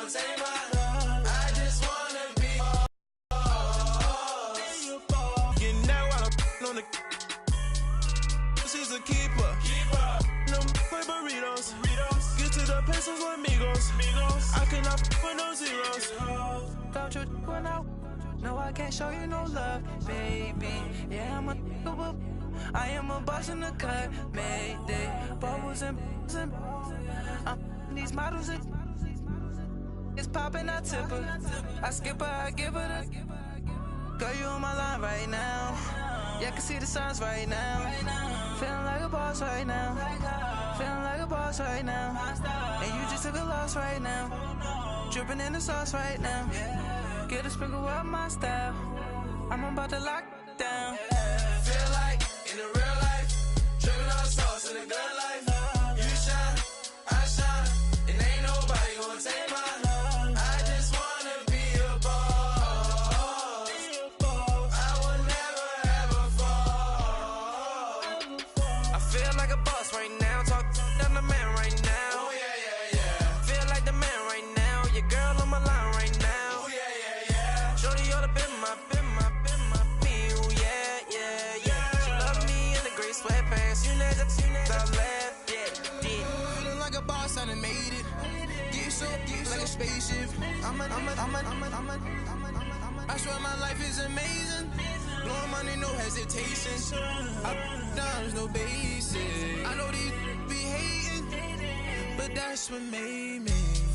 gonna take my love. I just wanna be getting that while I'm on the. She's a keeper. No burritos. Get to the pesos with amigos. I cannot with no zeros. Don't you run out? No, I can't show you no love, baby. Yeah, I am a boss in the cut, Mayday. Bubbles and these models it's popping, I tip her. I skip her, I give her the. Girl, you on my line right now. Yeah, I can see the signs right now. Feeling like a boss right now. Feeling like a boss right now. And you just took a loss right now. Dripping in the sauce right now. Get a sprinkle up my style. I'm about to lock down. Feel like in the real life, dripping on sauce in the good life. You shine, I shine, and ain't nobody gonna take my love. I just wanna be a boss. I will never ever fall. I feel like a boss right now. Talk to the man right now. Oh yeah. Feel like the man right now. Your girl on my line right now. Oh yeah. Shorty ought to been my feel, yeah. She love me in the gray sweatpants. You never left, yeah. Feeling like a boss, I done made it. Get so like a spaceship. I swear my life is amazing. Blowing money, no hesitation. Up, downs, no basic. I know these be hating, but that's what made me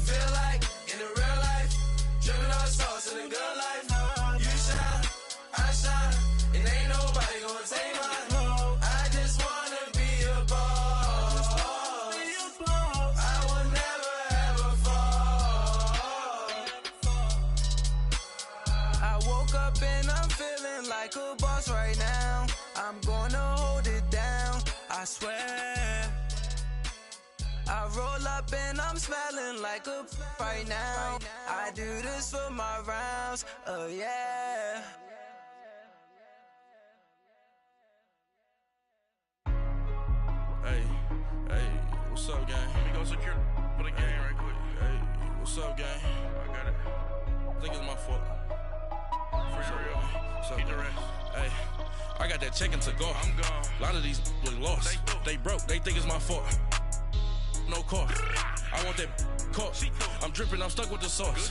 feel like in the real life, dripping on sauce in the good life. You shine, I shine, and ain't nobody gonna take my love. I just wanna be a boss. I will never ever fall. I woke up and I'm feeling like a boss right now. I'm gonna hold it down, I swear. I roll up and I'm smelling like a right now. I do this for my rounds, oh yeah. Hey, what's up, gang? Let me go secure for the game right quick. Hey, what's up, gang? I got it. I think it's my fault. For real. Keep the rest. Hey, I got that check-in to go. I'm gone. A lot of these look lost. They broke. They think it's my fault. No car. I want that car. I'm dripping. I'm stuck with the sauce.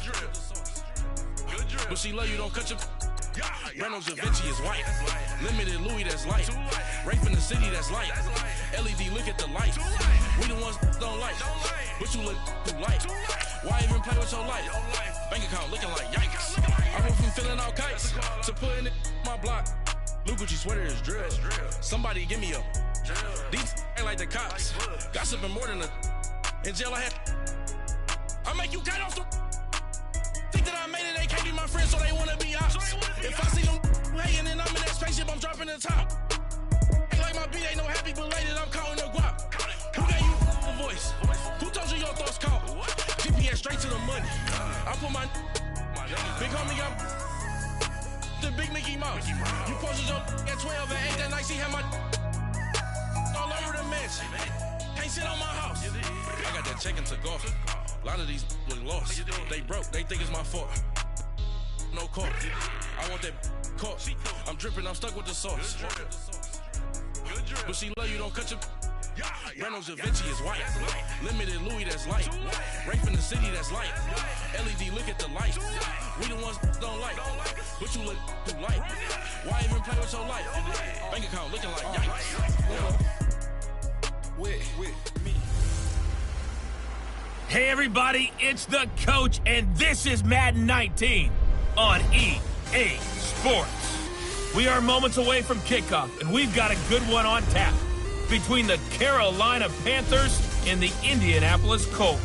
Good drip. But she love you. Don't cut your. Reynolds Da Vinci is white. Limited Louis, that's light. Rape in the city, that's light. LED, look at the light. We the ones don't like. But you look too light. Why even play with your life? Bank account looking like yikes. I went from filling out kites to putting it in my block. Blue Gucci sweater is drill. Somebody give me a. These ain't like the cops. Gossiping more than a. In jail I had. I make you cut off the. Think that I made it, they can't be my friends, so they wanna be ops. If I see them hanging and I'm in that spaceship, I'm dropping the top. Ain't like my beat ain't no happy belated, I'm counting the guap. Who gave you the voice? Who told you your thoughts count? GPS straight to the money. I put my big homie up the big Mickey Mouse. You posted your at 12 and 8 that night, she had my all over the mansion. Can't sit on my house. I got that check-in to go. A lot of these look lost. They broke. They think it's my fault. No car. I want that car. I'm dripping. I'm stuck with the sauce. But she love you. Don't cut your. Reynolds Da Vinci is white. Limited Louis, that's light. Rape in the city, that's light. LED, look at the light. We the ones don't like. But you look too light. Why even play with your life? Bank account looking like yikes. With me. Hey everybody, it's the coach, and this is Madden 19 on EA Sports. We are moments away from kickoff, and we've got a good one on tap between the Carolina Panthers and the Indianapolis Colts.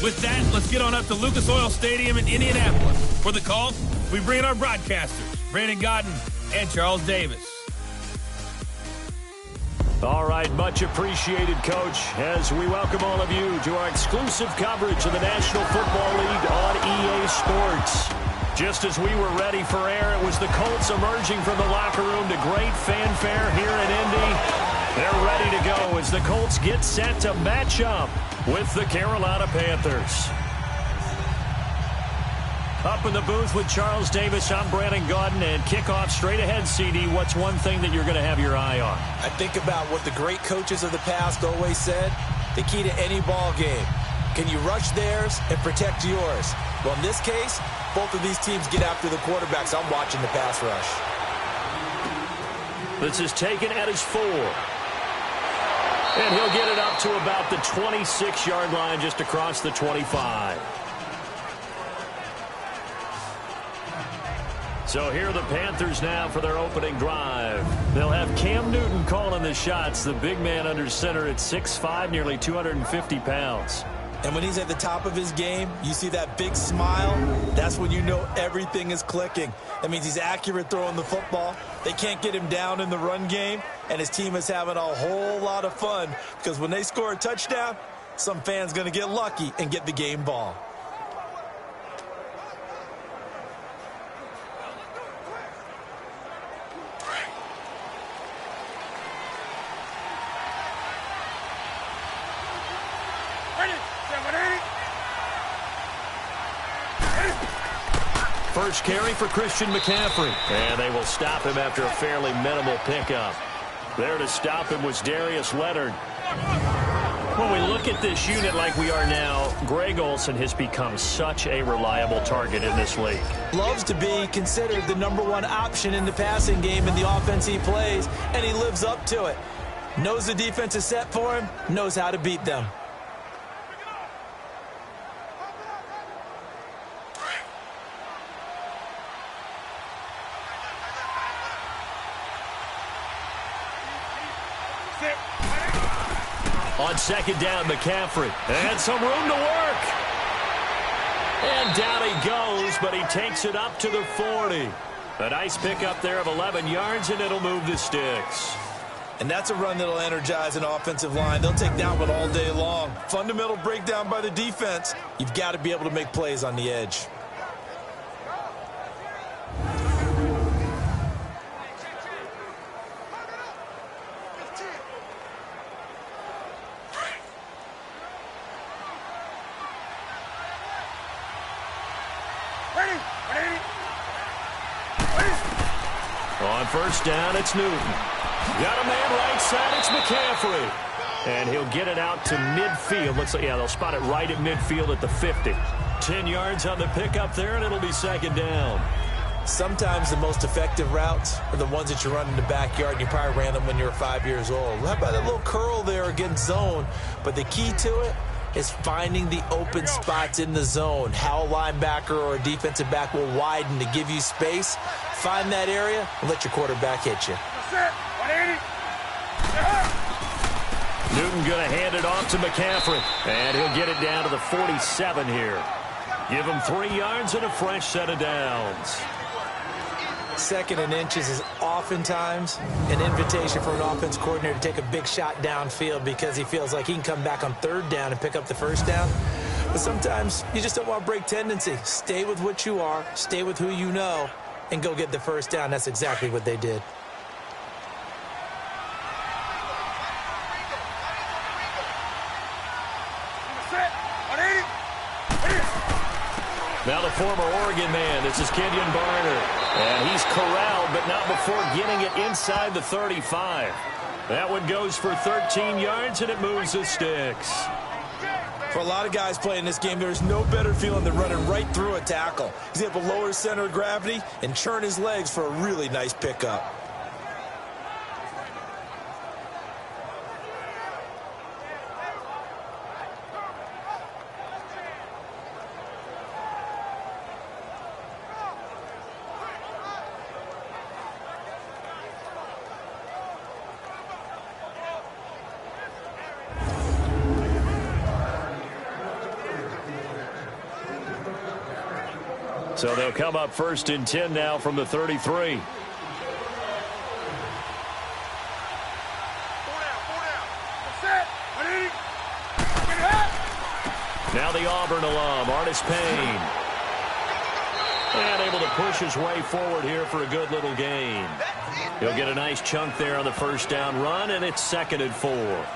With that, let's get on up to Lucas Oil Stadium in Indianapolis. For the call, we bring in our broadcasters, Brandon Godden and Charles Davis. All right, much appreciated, Coach, as we welcome all of you to our exclusive coverage of the National Football League on EA Sports. Just as we were ready for air, it was the Colts emerging from the locker room to great fanfare here in Indy. They're ready to go as the Colts get set to match up with the Carolina Panthers. Up in the booth with Charles Davis, I'm Brandon Gaudin, and kickoff straight ahead, CD. What's one thing that you're going to have your eye on? I think about what the great coaches of the past always said. The key to any ball game. Can you rush theirs and protect yours? Well, in this case, both of these teams get after the quarterbacks. I'm watching the pass rush. This is taken at his 4. And he'll get it up to about the 26-yard line, just across the 25. So here are the Panthers now for their opening drive. They'll have Cam Newton calling the shots, the big man under center at 6'5", nearly 250 pounds. And when he's at the top of his game, you see that big smile, that's when you know everything is clicking. That means he's accurate throwing the football. They can't get him down in the run game, and his team is having a whole lot of fun because when they score a touchdown, some fan's going to get lucky and get the game ball. First carry for Christian McCaffrey. And they will stop him after a fairly minimal pickup. There to stop him was Darius Leonard. When we look at this unit like we are now, Greg Olsen has become such a reliable target in this league. Loves to be considered the #1 option in the passing game in the offense he plays, and he lives up to it. Knows the defense is set for him, knows how to beat them. On second down, McCaffrey. And some room to work. And down he goes, but he takes it up to the 40. A nice pickup there of 11 yards, and it'll move the sticks. And that's a run that'll energize an offensive line. They'll take that one all day long. Fundamental breakdown by the defense. You've got to be able to make plays on the edge. On first down, it's Newton. Got a man right side, it's McCaffrey. And he'll get it out to midfield. Looks like, yeah, they'll spot it right at midfield at the 50. 10 yards on the pickup there, and it'll be second down. Sometimes the most effective routes are the ones that you run in the backyard, and you probably ran them when you were 5 years old. How about that little curl there against zone? But the key to it is finding the open spots in the zone. How a linebacker or a defensive back will widen to give you space. Find that area and let your quarterback hit you. Newton going to hand it off to McCaffrey. And he'll get it down to the 47 here. Give him 3 yards and a fresh set of downs. Second and inches is oftentimes an invitation for an offense coordinator to take a big shot downfield because he feels like he can come back on third down and pick up the first down. But sometimes you just don't want to break tendency. Stay with what you are, stay with who you know, and go get the first down. That's exactly what they did. Now the former Oregon man, this is Kenyon Barner. And he's corralled, but not before getting it inside the 35. That one goes for 13 yards, and it moves the sticks. For a lot of guys playing this game, there's no better feeling than running right through a tackle. He's able to lower his center of gravity and churn his legs for a really nice pickup. So they'll come up first and 10 now from the 33. Now the Auburn alum, Artis Payne. And able to push his way forward here for a good little gain. He'll get a nice chunk there on the first down run, and it's 2nd and 4.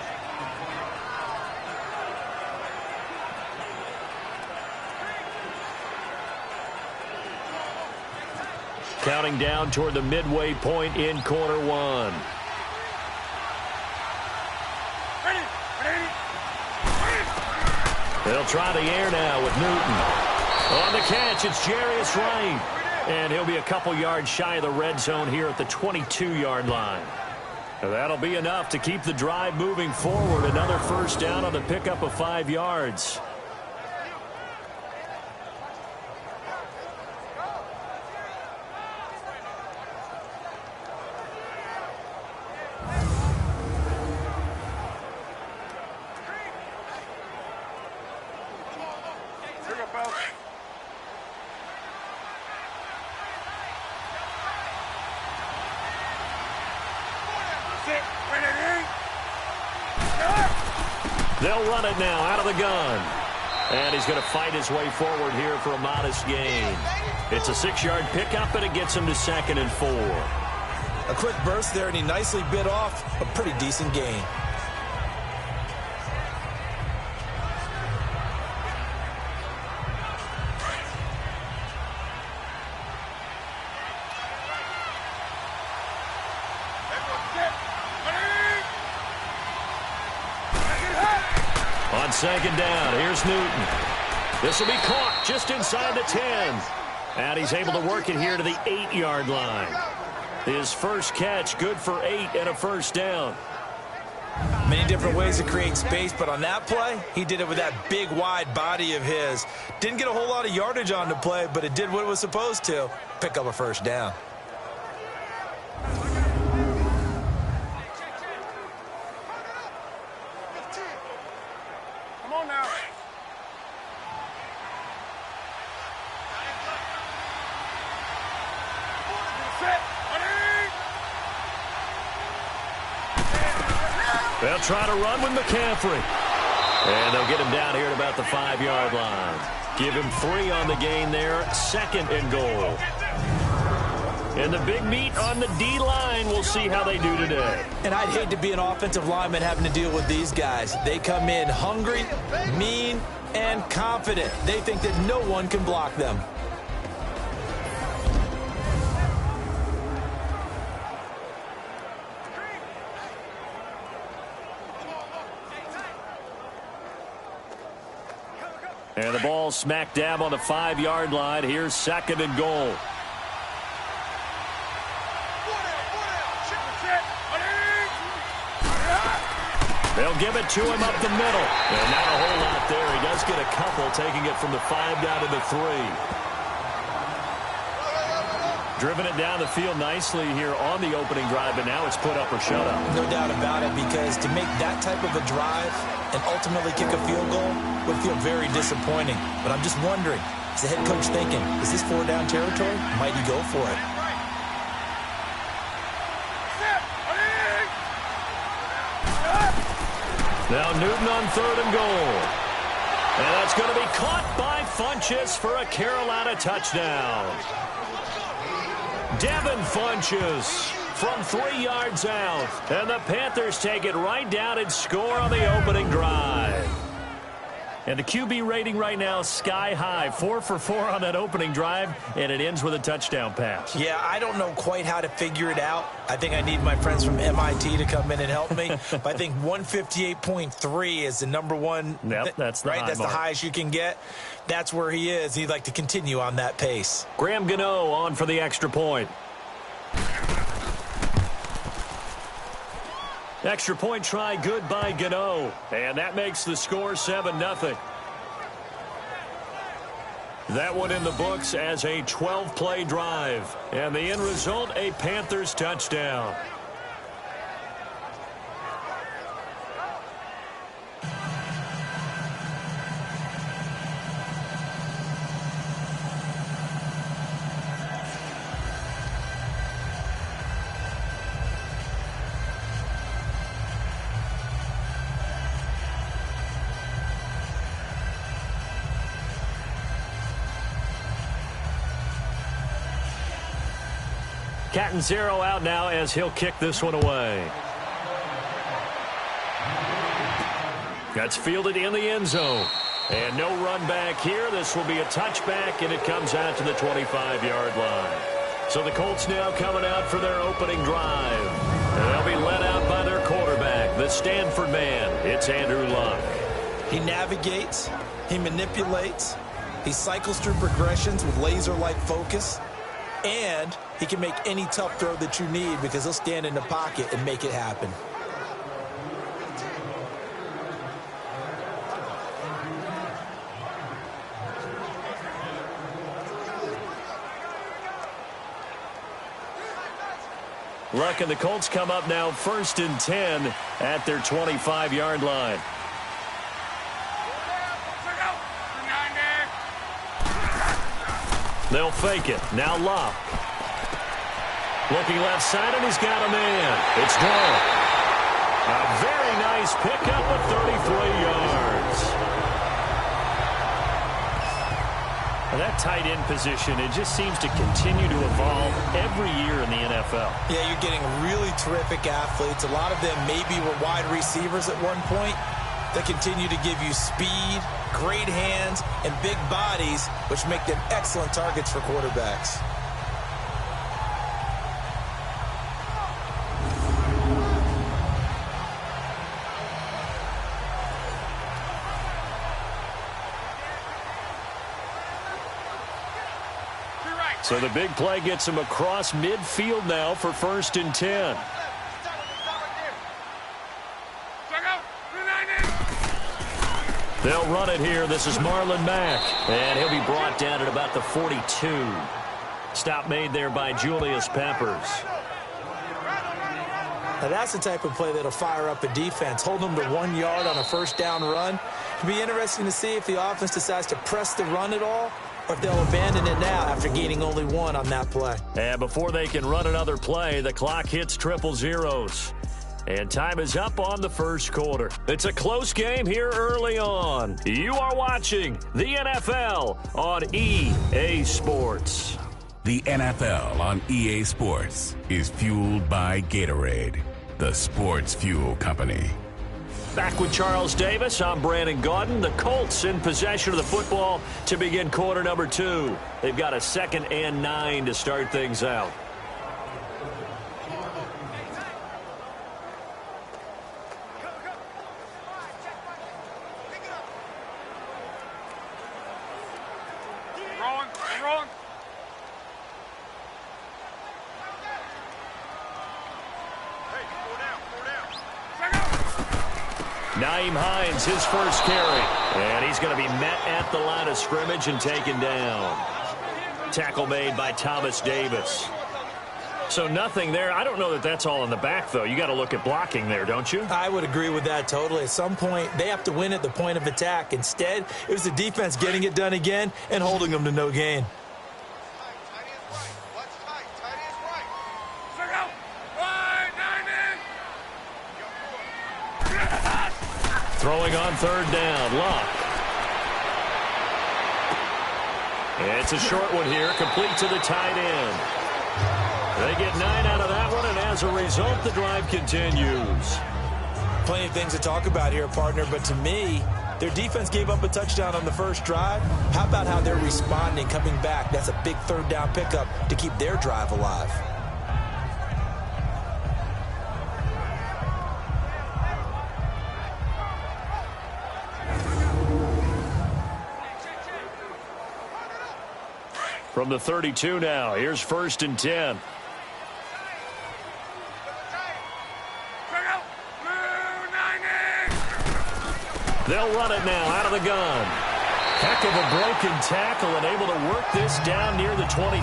counting down toward the midway point in quarter one. They'll try the air now with Newton. On the catch, it's Jarius Wright. And he'll be a couple yards shy of the red zone here at the 22-yard line. That'll be enough to keep the drive moving forward. Another first down on the pickup of 5 yards. They'll run it now out of the gun. And he's going to fight his way forward here for a modest gain. It's a 6-yard pickup, and it gets him to 2nd and 4. A quick burst there, and he nicely bit off a pretty decent gain. On 2nd down, here's Newton. This will be caught just inside the 10. And he's able to work it here to the 8-yard line. His first catch, good for 8 and a first down. Many different ways to create space, but on that play, he did it with that big, wide body of his. Didn't get a whole lot of yardage on the play, but it did what it was supposed to. Pick up a first down. They'll try to run with McCaffrey. And they'll get him down here at about the 5-yard line. Give him 3 on the gain there. 2nd and goal. And the big meat on the D-line. We'll see how they do today. And I'd hate to be an offensive lineman having to deal with these guys. They come in hungry, mean, and confident. They think that no one can block them. And the ball smack dab on the 5-yard line. Here's 2nd and goal. They'll give it to him up the middle. And not a whole lot there. He does get a couple, taking it from the 5 down to the 3. Driven it down the field nicely here on the opening drive, but now it's put up or shut up. No doubt about it, because to make that type of a drive and ultimately kick a field goal would feel very disappointing. But I'm just wondering, is the head coach thinking, is this 4-down territory? Might he go for it? Now Newton on 3rd and goal. And that's going to be caught by Funchess for a Carolina touchdown. Devin Funchess from 3 yards out. And the Panthers take it right down and score on the opening drive. And the QB rating right now sky high. 4 for 4 on that opening drive, and it ends with a touchdown pass. Yeah, I don't know quite how to figure it out. I think I need my friends from MIT to come in and help me. But I think 158.3 is the number one. Yep, that's the right. High That's mark. the highest you can get. That's where he is. He'd like to continue on that pace. Graham Gano on for the extra point. Extra point try good by Gano. And that makes the score 7-0. That one in the books as a 12-play drive. And the end result, a Panthers touchdown. Catanzaro out now as he'll kick this one away. That's fielded in the end zone. And no run back here. This will be a touchback, and it comes out to the 25-yard line. So the Colts now coming out for their opening drive. They'll be led out by their quarterback, the Stanford man. It's Andrew Luck. He navigates, he manipulates, he cycles through progressions with laser-like focus, and he can make any tough throw that you need because he'll stand in the pocket and make it happen. Luck and the Colts come up now 1st and 10 at their 25-yard line. They'll fake it. Now Luck. Looking left side, and he's got a man. It's gone. A very nice pickup of 33 yards. That tight end position, it just seems to continue to evolve every year in the NFL. Yeah, you're getting really terrific athletes. A lot of them maybe were wide receivers at one point. They continue to give you speed, great hands, and big bodies, which make them excellent targets for quarterbacks. So the big play gets him across midfield now for 1st and 10. They'll run it here. This is Marlon Mack. And he'll be brought down at about the 42. Stop made there by Julius Peppers. Now that's the type of play that'll fire up a defense. Hold them to 1 yard on a first down run. It'll be interesting to see if the offense decides to press the run at all, or if they'll abandon it now after gaining only 1 on that play. And before they can run another play, the clock hits triple zeros. And time is up on the first quarter. It's a close game here early on. You are watching the NFL on EA Sports. The NFL on EA Sports is fueled by Gatorade, the sports fuel company. Back with Charles Davis, I'm Brandon Gaudin. The Colts in possession of the football to begin quarter number 2. They've got a 2nd and 9 to start things out. Nyheim Hines, his first carry. And he's going to be met at the line of scrimmage and taken down. Tackle made by Thomas Davis. So nothing there. I don't know that that's all in the back, though. You got to look at blocking there, don't you? I would agree with that totally. At some point, they have to win at the point of attack. Instead, it was the defense getting it done again and holding them to no gain. Throwing on 3rd down, Luck. It's a short one here, complete to the tight end. They get 9 out of that one, and as a result, the drive continues. Plenty of things to talk about here, partner, but to me, their defense gave up a touchdown on the first drive. How about how they're responding, coming back? That's a big 3rd down pickup to keep their drive alive. From the 32 now, here's 1st and 10. They'll run it now out of the gun. Heck of a broken tackle and able to work this down near the 23.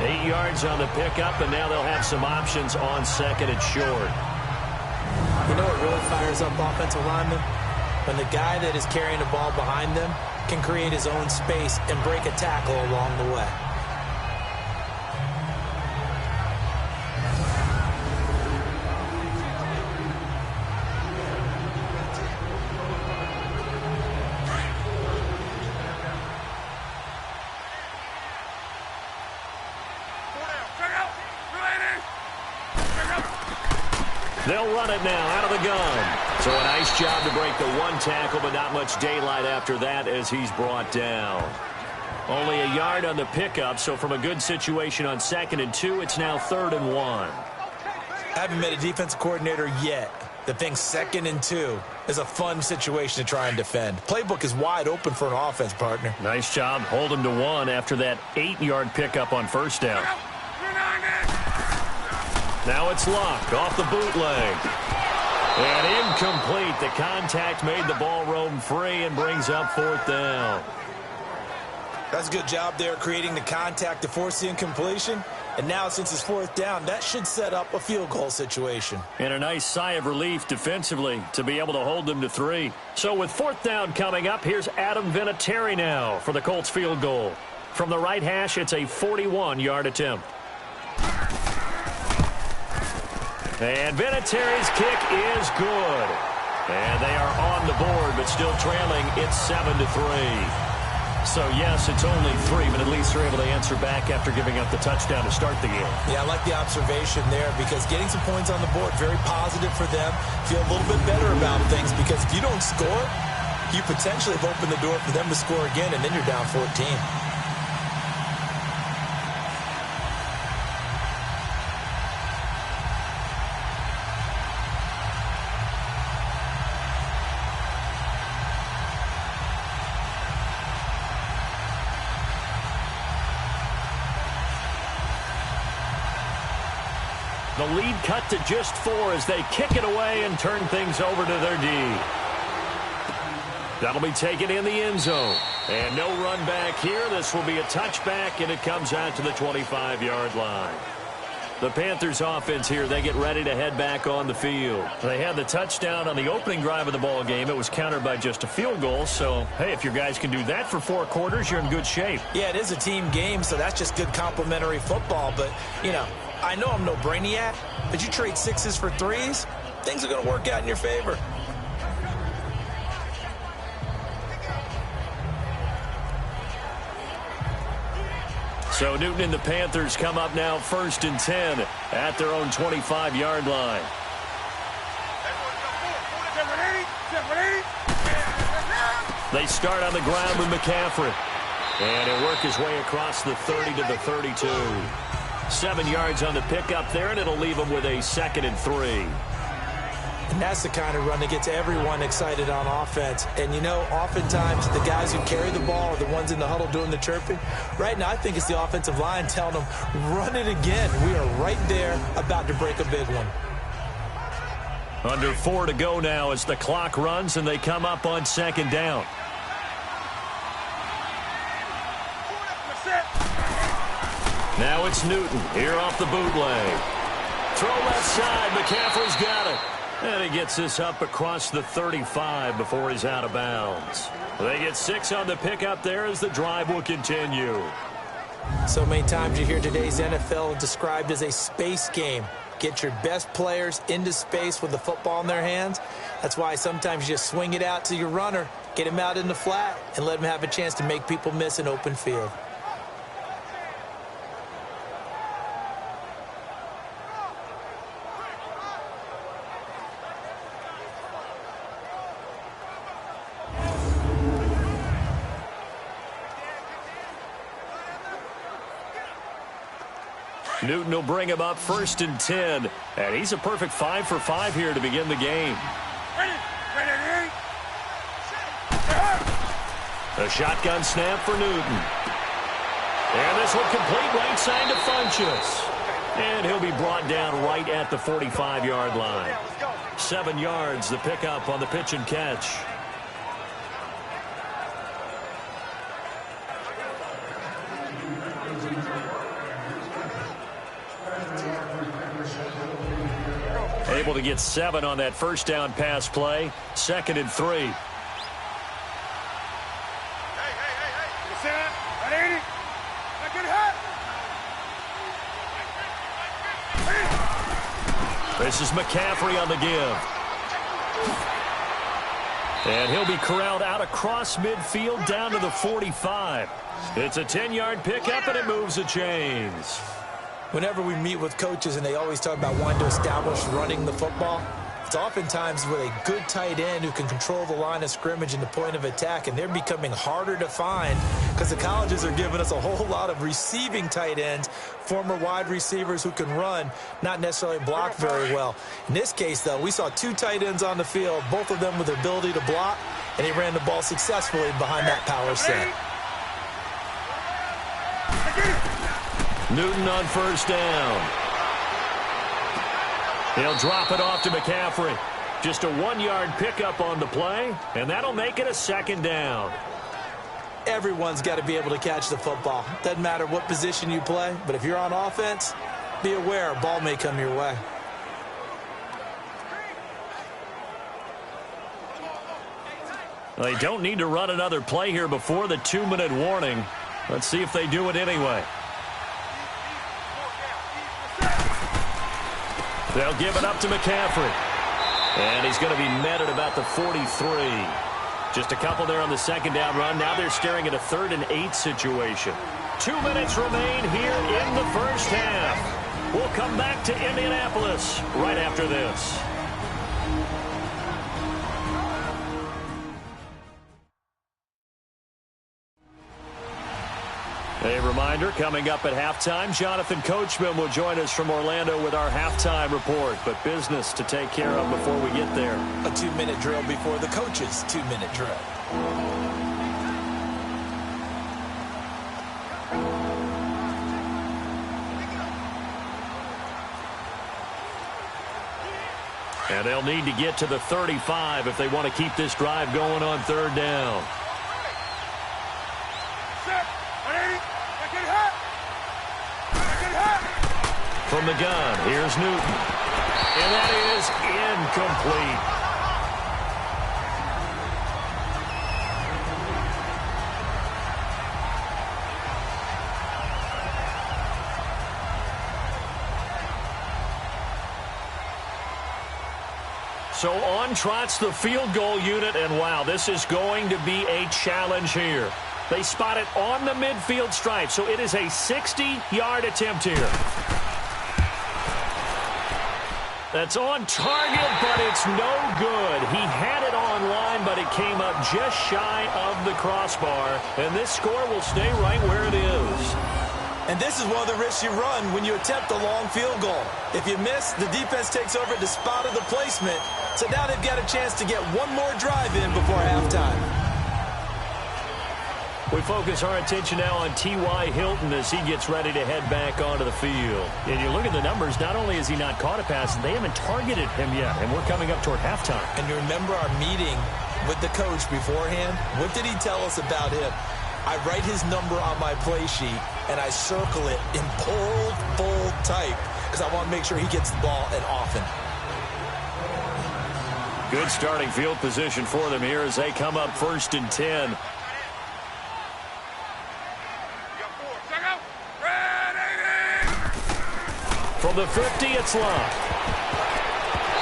8 yards on the pickup, and now they'll have some options on 2nd and short. You know what really fires up offensive linemen? When the guy that is carrying the ball behind them can create his own space and break a tackle along the way. They'll run it now out of the gun. So a nice job to break the 1 tackle, but not much daylight after that as he's brought down. Only a yard on the pickup, so from a good situation on 2nd and 2, it's now 3rd and 1. Haven't met a defensive coordinator yet that thinks 2nd and 2 is a fun situation to try and defend. Playbook is wide open for an offense, partner. Nice job. Hold him to 1 after that 8-yard pickup on 1st down. Now it's Luck off the bootleg. And incomplete. The contact made the ball roam free and brings up 4th down. That's a good job there creating the contact to force the incompletion. And now since it's 4th down, that should set up a field goal situation. And a nice sigh of relief defensively to be able to hold them to 3. So with 4th down coming up, here's Adam Vinatieri now for the Colts field goal. From the right hash, it's a 41-yard attempt. And Vinatieri's kick is good. And they are on the board, but still trailing. It's 7-3. So, yes, it's only 3, but at least they're able to answer back after giving up the touchdown to start the game. Yeah, I like the observation there because getting some points on the board, very positive for them. Feel a little bit better about things because if you don't score, you potentially have opened the door for them to score again, and then you're down 14. The lead cut to just 4 as they kick it away and turn things over to their D. That'll be taken in the end zone. And no run back here. This will be a touchback, and it comes out to the 25-yard line. The Panthers offense here, they get ready to head back on the field. They had the touchdown on the opening drive of the ball game. It was countered by just a field goal. So, hey, if your guys can do that for 4 quarters, you're in good shape. Yeah, it is a team game, so that's just good complimentary football. But, you know, I know I'm no brainiac, but you trade 6s for 3s, things are going to work out in your favor. So Newton and the Panthers come up now 1st and 10 at their own 25-yard line. They start on the ground with McCaffrey. And he'll work his way across the 30 to the 32. 7 yards on the pickup there, and it'll leave him with a 2nd and 3. And that's the kind of run that gets everyone excited on offense. And, you know, oftentimes the guys who carry the ball are the ones in the huddle doing the chirping. Right now, I think it's the offensive line telling them, run it again. We are right there about to break a big one. Under 4 to go now as the clock runs, and they come up on 2nd down. Now it's Newton here off the bootleg. Throw left side. McCaffrey's got it. And he gets this up across the 35 before he's out of bounds. They get 6 on the pickup there as the drive will continue. So many times you hear today's NFL described as a space game. Get your best players into space with the football in their hands. That's why sometimes you just swing it out to your runner, get him out in the flat, and let him have a chance to make people miss an open field. Newton will bring him up 1st and 10. And he's a perfect 5 for 5 here to begin the game. A shotgun snap for Newton. And this one complete right side to Funchess. And he'll be brought down right at the 45-yard line. 7 yards, the pickup on the pitch and catch. Able to get 7 on that 1st down pass play. 2nd and 3. This is McCaffrey on the give. And he'll be corralled out across midfield down to the 45. It's a 10-yard pickup, and it moves the chains. Whenever we meet with coaches and they always talk about wanting to establish running the football, It's oftentimes with a good tight end who can control the line of scrimmage and the point of attack, and they're becoming harder to find because the colleges are giving us a whole lot of receiving tight ends, former wide receivers who can run, not necessarily block very well. In this case, though, we saw 2 tight ends on the field, both of them with the ability to block, and he ran the ball successfully behind that power set. Newton on first down. He'll drop it off to McCaffrey. Just a 1-yard pickup on the play, and that'll make it a 2nd down. Everyone's got to be able to catch the football. Doesn't matter what position you play, but if you're on offense, be aware a ball may come your way. They don't need to run another play here before the 2-minute warning. Let's see if they do it anyway. They'll give it up to McCaffrey. And he's going to be met at about the 43. Just a couple there on the 2nd down run. Now they're staring at a 3rd and 8 situation. 2 minutes remain here in the first half. We'll come back to Indianapolis right after this. A reminder, coming up at halftime, Jonathan Coachman will join us from Orlando with our halftime report. But business to take care of before we get there. A 2-minute drill before the coach's 2-minute drill. And they'll need to get to the 35 if they want to keep this drive going on 3rd down. From the gun, here's Newton. And that is incomplete. So on trots the field goal unit, and wow, this is going to be a challenge here. They spot it on the midfield stripe, so it is a 60-yard attempt here. That's on target, but it's no good. He had it on line, but it came up just shy of the crossbar, and this score will stay right where it is. And this is one of the risks you run when you attempt a long field goal. If you miss, the defense takes over at the spot of the placement, so now they've got a chance to get one more drive in before halftime. We focus our attention now on T.Y. Hilton as he gets ready to head back onto the field. And you look at the numbers, not only has he not caught a pass, they haven't targeted him yet, and we're coming up toward halftime. And you remember our meeting with the coach beforehand? What did he tell us about him? I write his number on my play sheet, and I circle it in bold type because I want to make sure he gets the ball and often. Good starting field position for them here as they come up 1st and 10. From the 50, it's Love.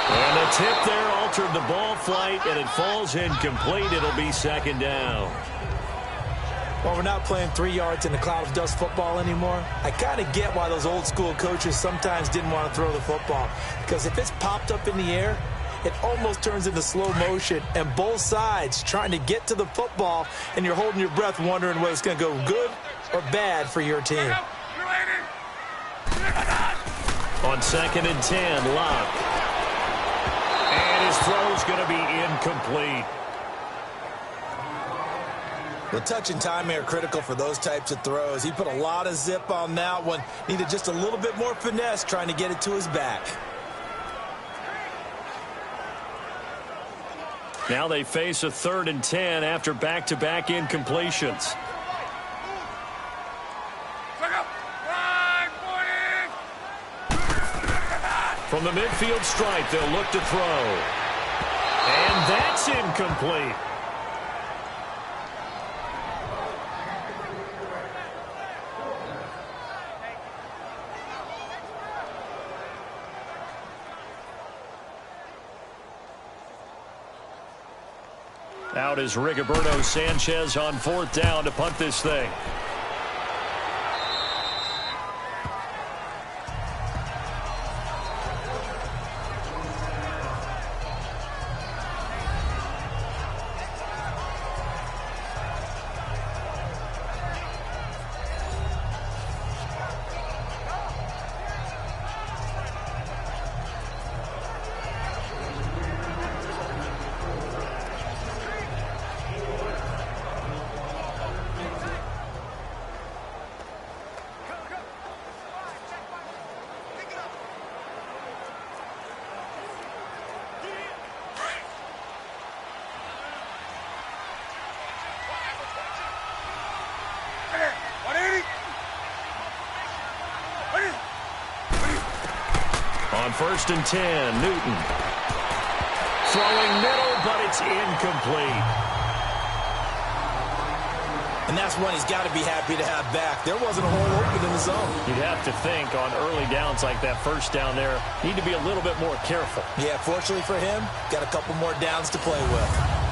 And the tip there altered the ball flight, and it falls incomplete. It'll be 2nd down. Well, we're not playing 3 yards in the cloud of dust football anymore. I kind of get why those old school coaches sometimes didn't want to throw the football. Because if it's popped up in the air, it almost turns into slow motion, and both sides trying to get to the football, and you're holding your breath wondering whether it's going to go good or bad for your team. On 2nd and 10, Locke. And his throw's going to be incomplete. The touch and timing are critical for those types of throws. He put a lot of zip on that one. Needed just a little bit more finesse trying to get it to his back. Now they face a 3rd and 10 after back-to-back incompletions. From the midfield stripe, they'll look to throw. And that's incomplete. Out is Rigoberto Sanchez on 4th down to punt this thing. On 1st and 10, Newton. Throwing middle, but it's incomplete. And that's one he's got to be happy to have back. There wasn't a hole open in the zone. You'd have to think on early downs like that first down there, need to be a little bit more careful. Yeah, fortunately for him, got a couple more downs to play with.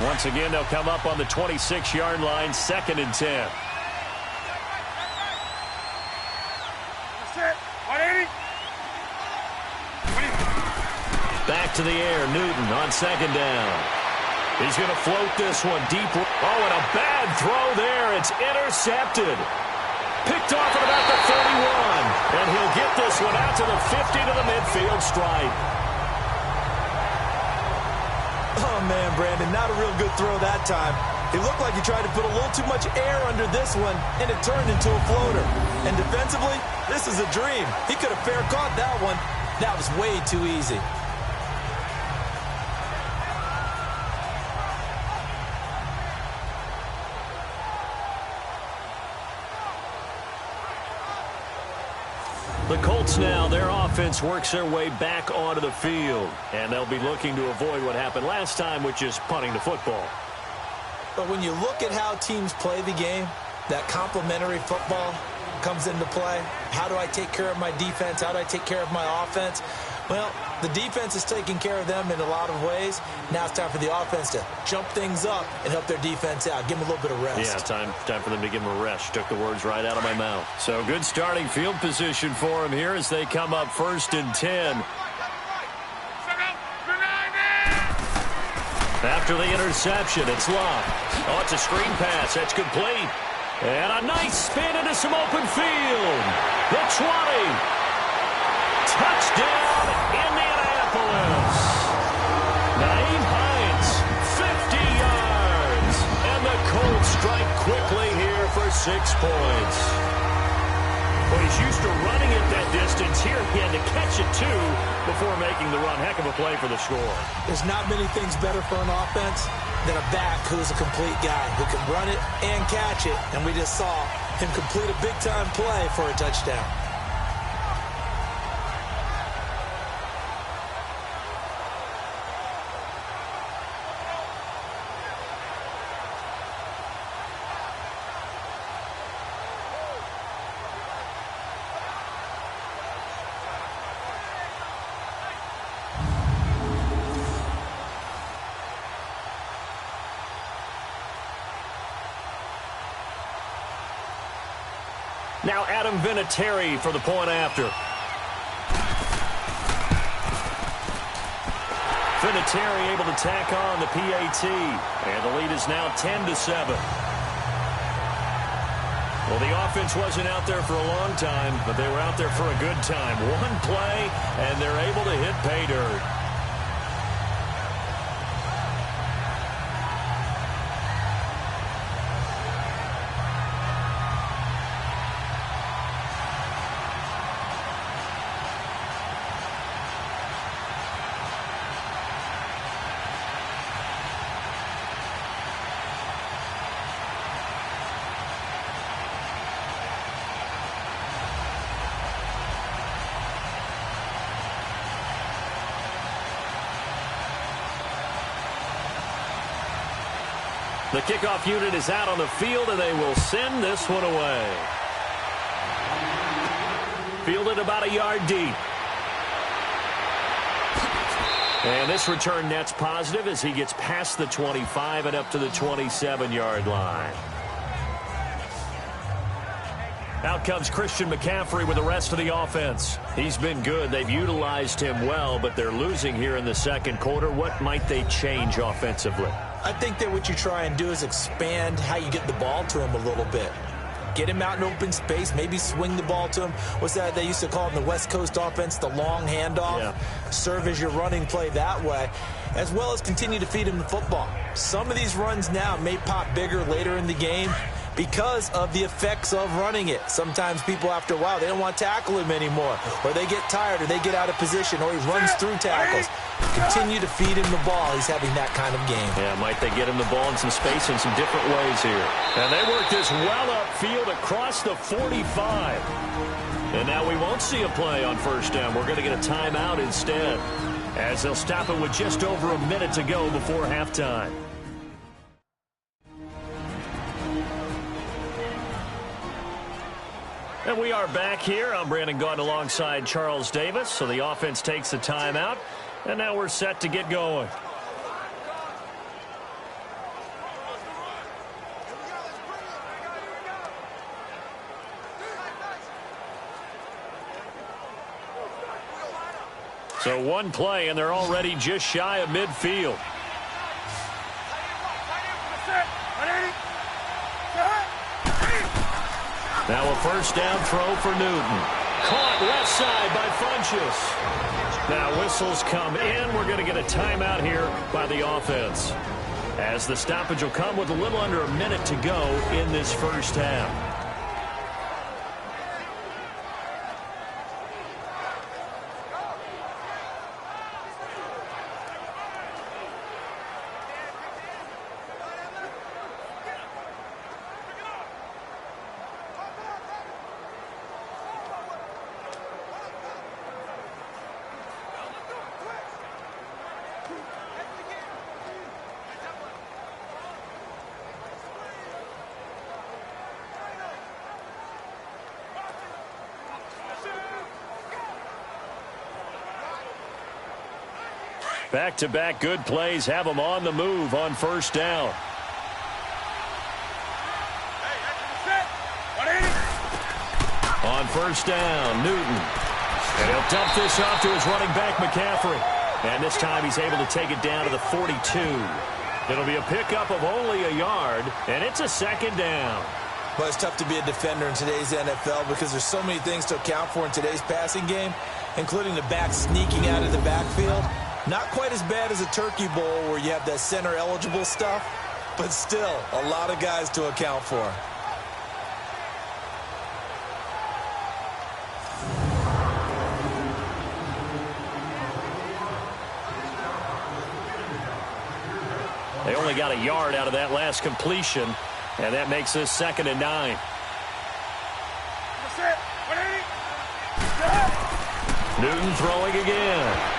Once again, they'll come up on the 26-yard line, 2nd and 10. Back to the air, Newton on 2nd down. He's going to float this one deep. Oh, and a bad throw there. It's intercepted. Picked off at about the 31. And he'll get this one out to the 50 to the midfield stripe. Oh, man, Brandon, not a real good throw that time. It looked like he tried to put a little too much air under this one, and it turned into a floater. And defensively, this is a dream. He could have fair caught that one. That was way too easy. The Colts now, their offense works their way back onto the field. And they'll be looking to avoid what happened last time, which is punting the football. But when you look at how teams play the game, that complementary football comes into play. How do I take care of my defense? How do I take care of my offense? Well, the defense is taking care of them in a lot of ways. Now it's time for the offense to jump things up and help their defense out. Give them a little bit of rest. Yeah, time for them to give them a rest. Took the words right out of my mouth. So good starting field position for them here as they come up 1st and 10. After the interception, it's Love. Oh, it's a screen pass. That's complete. And a nice spin into some open field. The 20. Touchdown, Indianapolis. Naeem Hines, 50 yards. And the Colts strike quickly here for 6 points. Well, he's used to running it that distance. Here he had to catch it, too, before making the run. Heck of a play for the score. There's not many things better for an offense than a back who's a complete guy who can run it and catch it. And we just saw him complete a big-time play for a touchdown. Now Adam Vinatieri for the point after. Vinatieri able to tack on the PAT. And the lead is now 10-7. Well, the offense wasn't out there for a long time, but they were out there for a good time. One play, and they're able to hit pay dirt. The kickoff unit is out on the field, and they will send this one away. Fielded about a yard deep. And this return net's positive as he gets past the 25 and up to the 27-yard line. Out comes Christian McCaffrey with the rest of the offense. He's been good. They've utilized him well, but they're losing here in the second quarter. What might they change offensively? I think that what you try and do is expand how you get the ball to him a little bit. Get him out in open space, maybe swing the ball to him. What's that they used to call in the West Coast offense, the long handoff? Yeah. Serve as your running play that way, as well as continue to feed him the football. Some of these runs now may pop bigger later in the game because of the effects of running it. Sometimes people, after a while, they don't want to tackle him anymore, or they get tired, or they get out of position, or he runs through tackles. Continue to feed him the ball. He's having that kind of game. Yeah, might they get him the ball in some space in some different ways here. And they work this well upfield across the 45. And now we won't see a play on first down. We're going to get a timeout instead, as they'll stop it with just over a minute to go before halftime. And we are back here. I'm Brandon Gaudin alongside Charles Davis. So the offense takes a timeout, and now we're set to get going. So one play, and they're already just shy of midfield. Now a first down throw for Newton. Caught left side by Funchess. Now whistles come in. We're going to get a timeout here by the offense, as the stoppage will come with a little under a minute to go in this first half. Back-to-back good plays have them on the move on first down. On first down, Newton. And he'll dump this off to his running back, McCaffrey. And this time he's able to take it down to the 42. It'll be a pickup of only a yard, and it's a second down. But it's tough to be a defender in today's NFL because there's so many things to account for in today's passing game, including the back sneaking out of the backfield. Not quite as bad as a Turkey Bowl where you have that center-eligible stuff, but still a lot of guys to account for. They only got a yard out of that last completion, and that makes this 2nd and 9. Newton throwing again.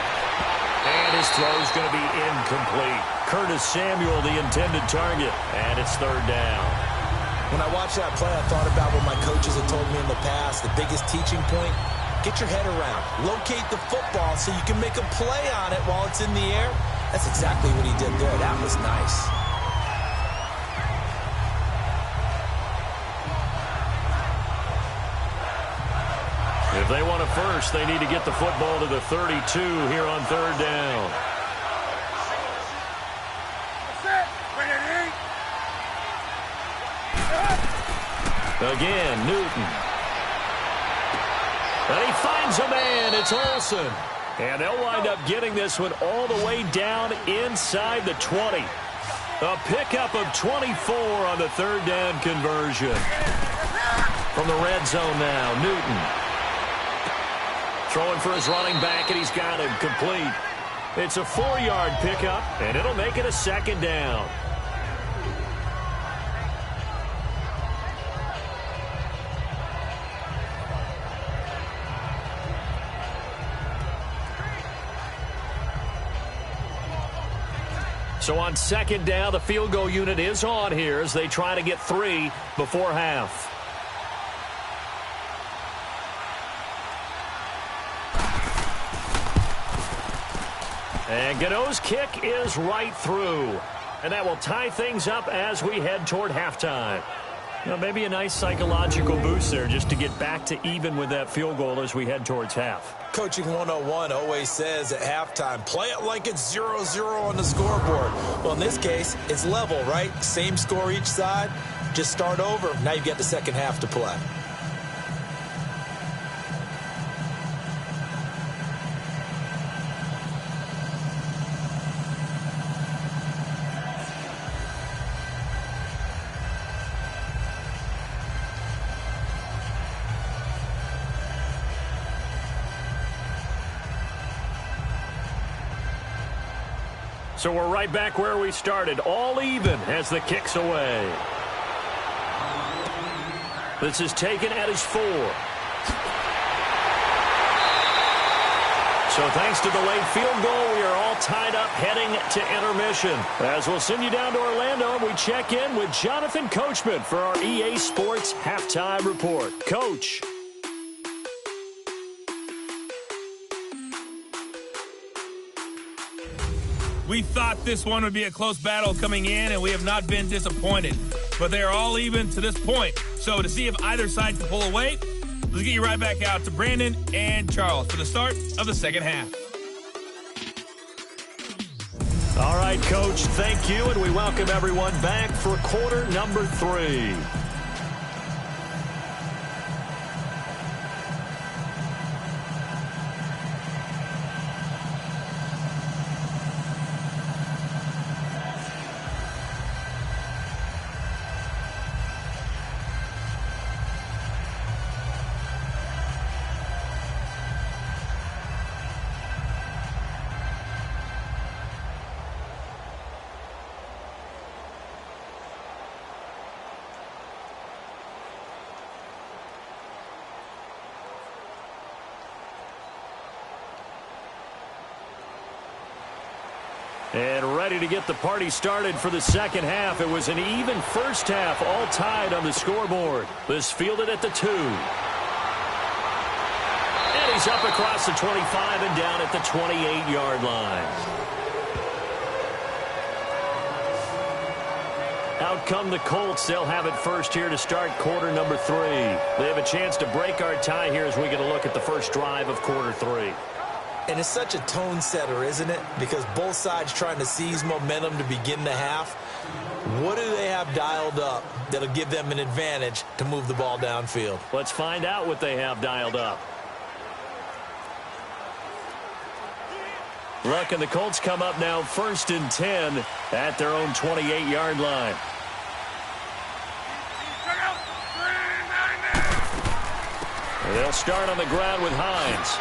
And his throw is going to be incomplete. Curtis Samuel, the intended target, and it's 3rd down. When I watched that play, I thought about what my coaches have told me in the past. The biggest teaching point, get your head around. Locate the football so you can make a play on it while it's in the air. That's exactly what he did there. That was nice. If they want a first, they need to get the football to the 32 here on 3rd down. Again, Newton. And he finds a man. It's Olsen. And they'll wind up getting this one all the way down inside the 20. A pickup of 24 on the 3rd down conversion. From the red zone now, Newton. Throwing for his running back, and he's got him complete. It's a 4-yard pickup, and it'll make it a 2nd down. So on 2nd down, the field goal unit is on here as they try to get 3 before half. And Gano's kick is right through. And that will tie things up as we head toward halftime. You know, maybe a nice psychological boost there just to get back to even with that field goal as we head towards half. Coaching 101 always says at halftime, play it like it's 0-0 on the scoreboard. Well, in this case, it's level, right? Same score each side. Just start over. Now you get the second half to play. So we're right back where we started, all even as the kick's away. This is taken at his 4. So thanks to the late field goal, we are all tied up heading to intermission. As we'll send you down to Orlando, and we check in with Jonathan Coachman for our EA Sports Halftime Report. Coach. We thought this one would be a close battle coming in, and we have not been disappointed. But they are all even to this point. So to see if either side can pull away, let's get you right back out to Brandon and Charles for the start of the second half. All right, Coach, thank you, and we welcome everyone back for quarter number 3. And ready to get the party started for the second half. It was an even first half, all tied on the scoreboard. This fielded at the 2. And he's up across the 25 and down at the 28-yard line. Out come the Colts. They'll have it first here to start quarter number 3. They have a chance to break our tie here as we get a look at the first drive of quarter 3. And it's such a tone setter, isn't it? Because both sides trying to seize momentum to begin the half. What do they have dialed up that'll give them an advantage to move the ball downfield? Let's find out what they have dialed up. Look, and the Colts come up now first and 10 at their own 28-yard line. They'll start on the ground with Hines.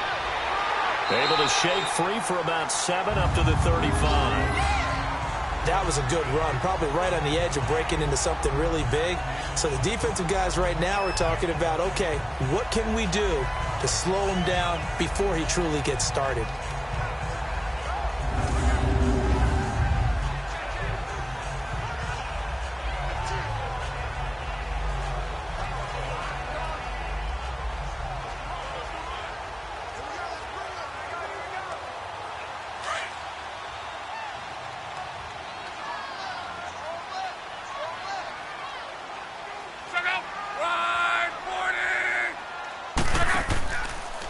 Able to shake free for about 7 up to the 35. That was a good run, probably right on the edge of breaking into something really big. So the defensive guys right now are talking about, okay, what can we do to slow him down before he truly gets started?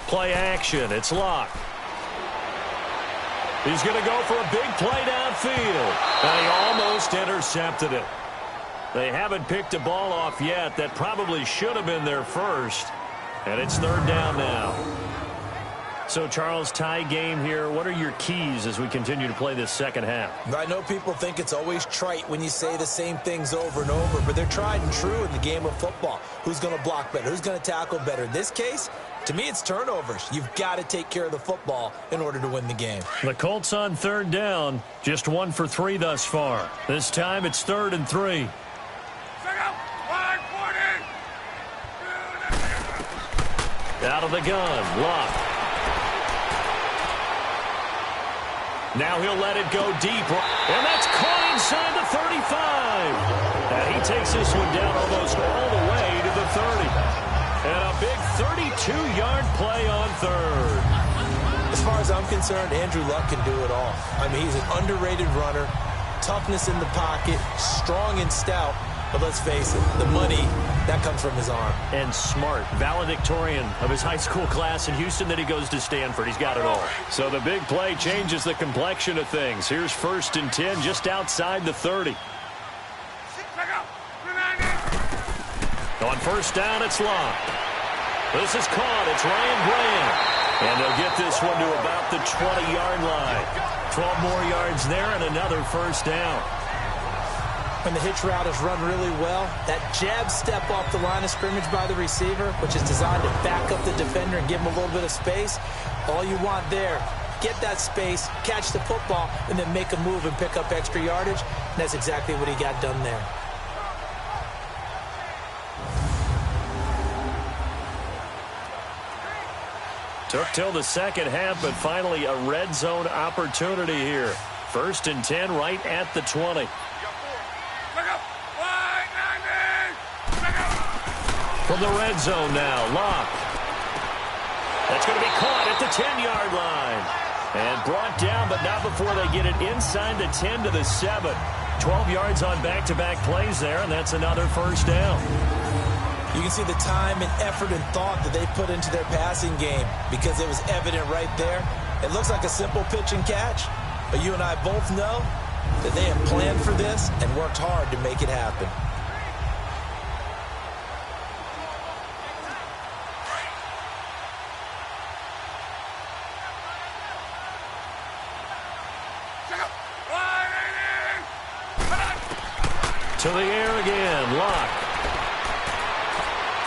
Play action. It's locked. He's going to go for a big play downfield. And he almost intercepted it. They haven't picked a ball off yet. That probably should have been their first. And it's third down now. So, Charles, tie game here. What are your keys as we continue to play this second half? I know people think it's always trite when you say the same things over and over, but they're tried and true in the game of football. Who's going to block better? Who's going to tackle better? In this case, to me, it's turnovers. You've got to take care of the football in order to win the game. The Colts on third down, just 1 for 3 thus far. This time it's 3rd and 3. Out of the gun, Luck. Now he'll let it go deep, and that's caught inside the 35. And he takes this one down almost all the way to the 30. And a big 32-yard play on third. As far as I'm concerned, Andrew Luck can do it all. I mean, he's an underrated runner, toughness in the pocket, strong and stout. But let's face it, the money, that comes from his arm. And smart, valedictorian of his high school class in Houston, then he goes to Stanford. He's got it all. So the big play changes the complexion of things. Here's 1st and 10 just outside the 30. On first down, it's locked. This is caught. It's Ryan Graham. And they'll get this one to about the 20-yard line. 12 more yards there and another first down. When the hitch route is run really well, that jab step off the line of scrimmage by the receiver, which is designed to back up the defender and give him a little bit of space, all you want there, get that space, catch the football, and then make a move and pick up extra yardage. And that's exactly what he got done there. Took till the second half, but finally a red zone opportunity here. 1st and 10 right at the 20. From the red zone now, Locke. That's going to be caught at the 10-yard line. And brought down, but not before they get it inside the 10 to the 7. 12 yards on back-to-back plays there, and that's another first down. You can see the time and effort and thought that they put into their passing game because it was evident right there. It looks like a simple pitch and catch, but you and I both know that they have planned for this and worked hard to make it happen. To the air again, Locke.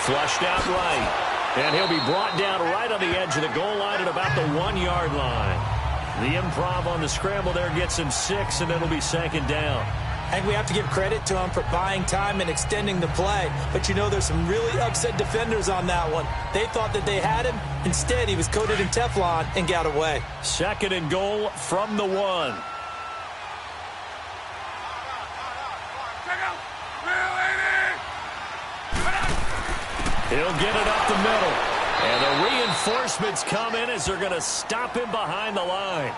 Flushed out right. And he'll be brought down right on the edge of the goal line at about the 1-yard line. The improv on the scramble there gets him 6, and it'll be 2nd down. I think we have to give credit to him for buying time and extending the play. But you know there's some really upset defenders on that one. They thought that they had him. Instead, he was coated in Teflon and got away. 2nd and goal from the 1. He'll get it up the middle. And the reinforcements come in as they're going to stop him behind the line.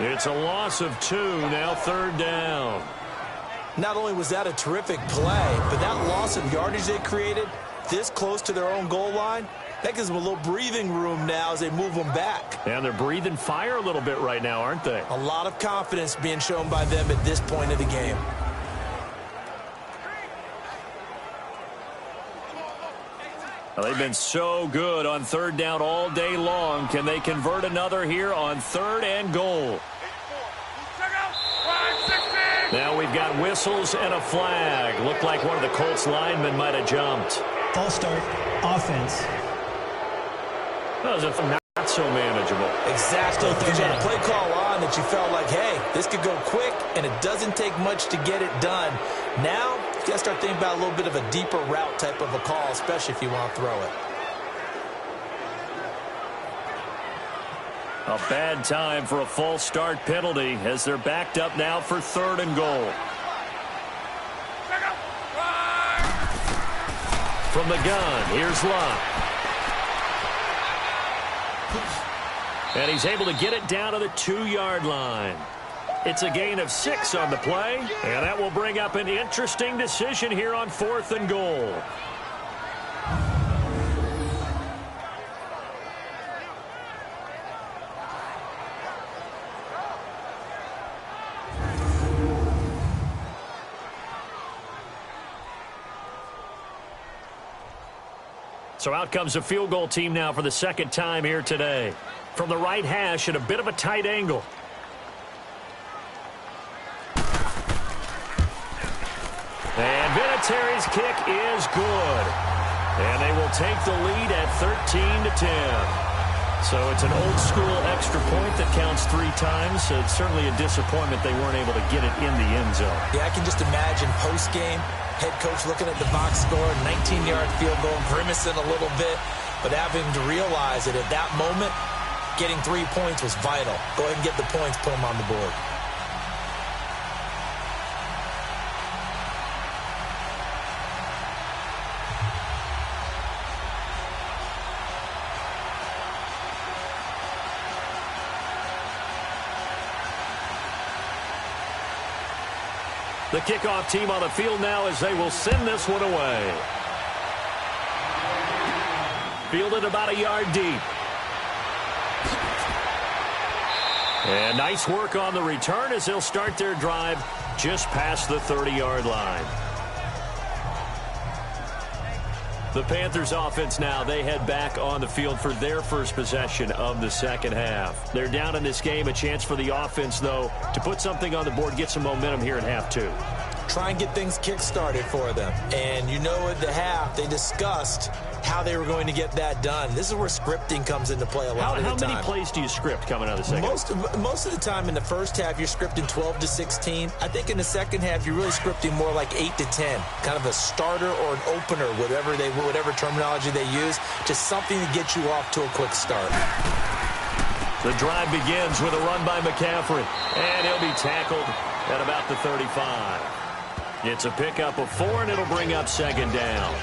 It's a loss of 2, now 3rd down. Not only was that a terrific play, but that loss of yardage they created this close to their own goal line, that gives them a little breathing room now as they move them back. And they're breathing fire a little bit right now, aren't they? A lot of confidence being shown by them at this point of the game. Well, they've been so good on 3rd down all day long. Can they convert another here on 3rd and goal? Now we've got whistles and a flag. Looked like one of the Colts linemen might have jumped. False start, offense. That was not so manageable. Exactly. You got a play call on that you felt like, hey, this could go quick, and it doesn't take much to get it done. Now, you got to start thinking about a little bit of a deeper route type of a call, especially if you want to throw it. A bad time for a false start penalty as they're backed up now for 3rd and goal. From the gun, here's Locke. And he's able to get it down to the 2-yard line. It's a gain of 6 on the play, and that will bring up an interesting decision here on 4th and goal. So out comes the field goal team now for the 2nd time here today. From the right hash at a bit of a tight angle. And Vinatieri's kick is good. And they will take the lead at 13-10. So it's an old-school extra point that counts 3 times. So it's certainly a disappointment they weren't able to get it in the end zone. Yeah, I can just imagine post-game, head coach looking at the box score, 19-yard field goal, grimacing a little bit, but having to realize that at that moment, getting 3 points was vital. Go ahead and get the points, put them on the board. The kickoff team on the field now as they will send this one away. Fielded about a yard deep. And nice work on the return as they'll start their drive just past the 30-yard line. The Panthers offense now, they head back on the field for their first possession of the 2nd half. They're down in this game. A chance for the offense, though, to put something on the board, get some momentum here in half 2. Try and get things kick-started for them. And you know at the half, they discussed how they were going to get that done. This is where scripting comes into play a lot of the time. How many plays do you script coming out of the second? Most of the time in the first half, you're scripting 12 to 16. I think in the second half, you're really scripting more like 8 to 10. Kind of a starter or an opener, whatever terminology they use. Just something to get you off to a quick start. The drive begins with a run by McCaffrey, and he'll be tackled at about the 35. It's a pickup of 4, and it'll bring up second down.